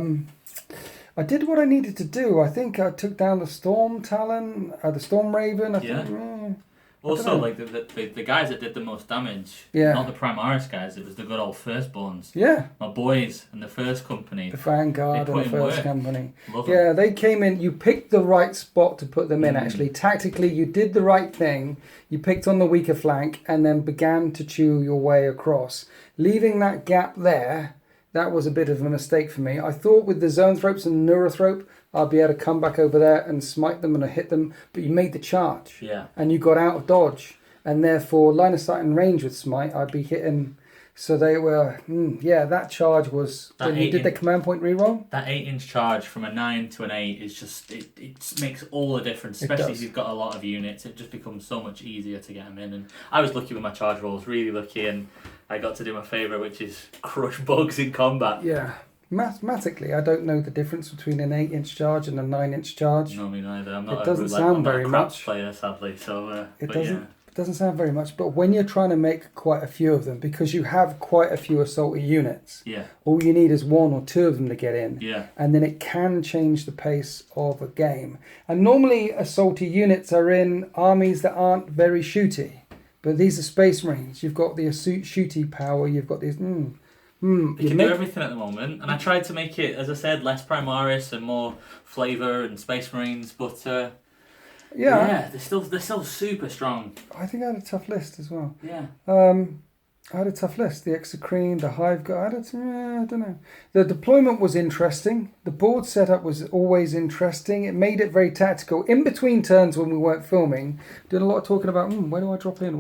did what I needed to do. I think I took down the Storm Talon, the Storm Raven. I think, also, like the guys that did the most damage, not the Primaris guys, it was the good old Firstborns. Yeah. My boys in the first company. The Vanguard and the first company. Love them. They came in, you picked the right spot to put them in actually. Tactically, you did the right thing. You picked on the weaker flank and then began to chew your way across. Leaving that gap there, that was a bit of a mistake for me. I thought with the Zoanthropes and the Neurothrope, I'd be able to come back over there and smite them and hit them, but you made the charge. Yeah. And you got out of dodge. And therefore, line of sight and range with smite, I'd be hitting. So they were, that charge was... When you did the command point reroll? That 8-inch charge from a 9 to an 8 is just... It makes all the difference, especially if you've got a lot of units. It just becomes so much easier to get them in. And I was lucky with my charge rolls, really lucky, and I got to do my favourite, which is crush bugs in combat. Yeah. Mathematically, I don't know the difference between an 8-inch charge and a 9-inch charge. No, me neither. I'm not it doesn't sound very much player, sadly. So It doesn't sound very much, but when you're trying to make quite a few of them, because you have quite a few assaulty units, all you need is 1 or 2 of them to get in, and then it can change the pace of a game. And normally assaulty units are in armies that aren't very shooty, but these are Space Marines. You've got the shooty power, you've got these... You can do everything at the moment, and I tried to make it, as I said, less Primaris and more flavour and Space Marines, but... they're still super strong. I think I had a tough list as well. Yeah. I had a tough list. The Exocrine, the Hive guy. I don't know. The deployment was interesting. The board setup was always interesting. It made it very tactical. In between turns when we weren't filming, did a lot of talking about where do I drop in?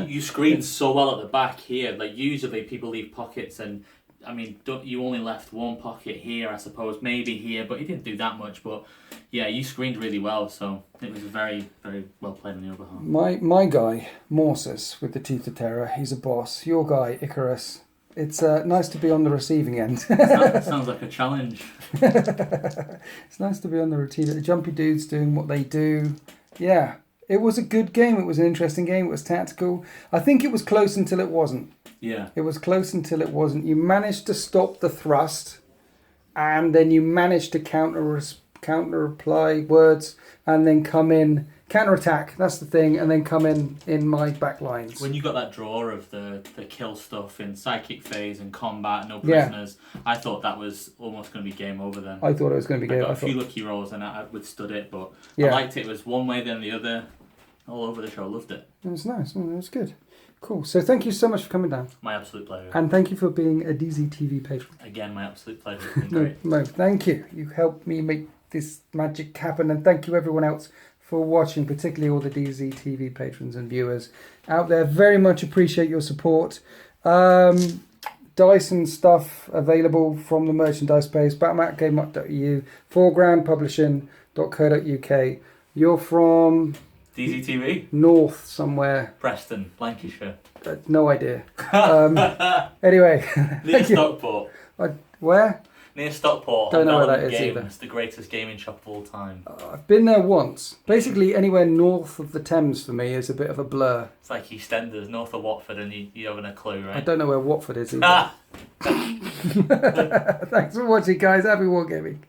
You screened so well at the back here. Like usually people leave pockets and. I mean, you only left 1 pocket here, I suppose, maybe here, but you didn't do that much. But yeah, you screened really well, so it was very, very well played on the other half. My guy, Morsus, with the Teeth of Terror, he's a boss. Your guy, Icarus, it's nice to be on the receiving end. That sounds like a challenge. It's nice to be on the receiving. The jumpy dudes doing what they do. Yeah, it was a good game. It was an interesting game. It was tactical. I think it was close until it wasn't. Yeah. It was close until it wasn't. You managed to stop the thrust, and then you managed to counter reply words, and then come in, counter-attack, that's the thing, and then come in my back lines. When you got that draw of the kill stuff in psychic phase and combat, no prisoners, I thought that was almost going to be game over then. I thought it was going to be game over. I got a few lucky rolls and I withstood it, but I liked it. It was one way then the other, all over the show. Loved it. It was nice. It was good. Cool. So thank you so much for coming down. My absolute pleasure. And thank you for being a DZTV patron. Again, my absolute pleasure. It's been great. No, thank you. You helped me make this magic happen, and thank you everyone else for watching, particularly all the DZTV patrons and viewers out there. Very much appreciate your support. Dice and stuff available from the merchandise page, batmatgameup.eu, foregroundpublishing.co.uk. You're from... DZTV? North somewhere. Preston, Lancashire. No idea. Anyway. Near Stockport. Where? Near Stockport. Don't know where that is Games, either. It's the greatest gaming shop of all time. I've been there once. Basically, anywhere north of the Thames for me is a bit of a blur. It's like EastEnders, north of Watford, and you haven't a clue, right? I don't know where Watford is either. Thanks for watching, guys. Happy wargaming.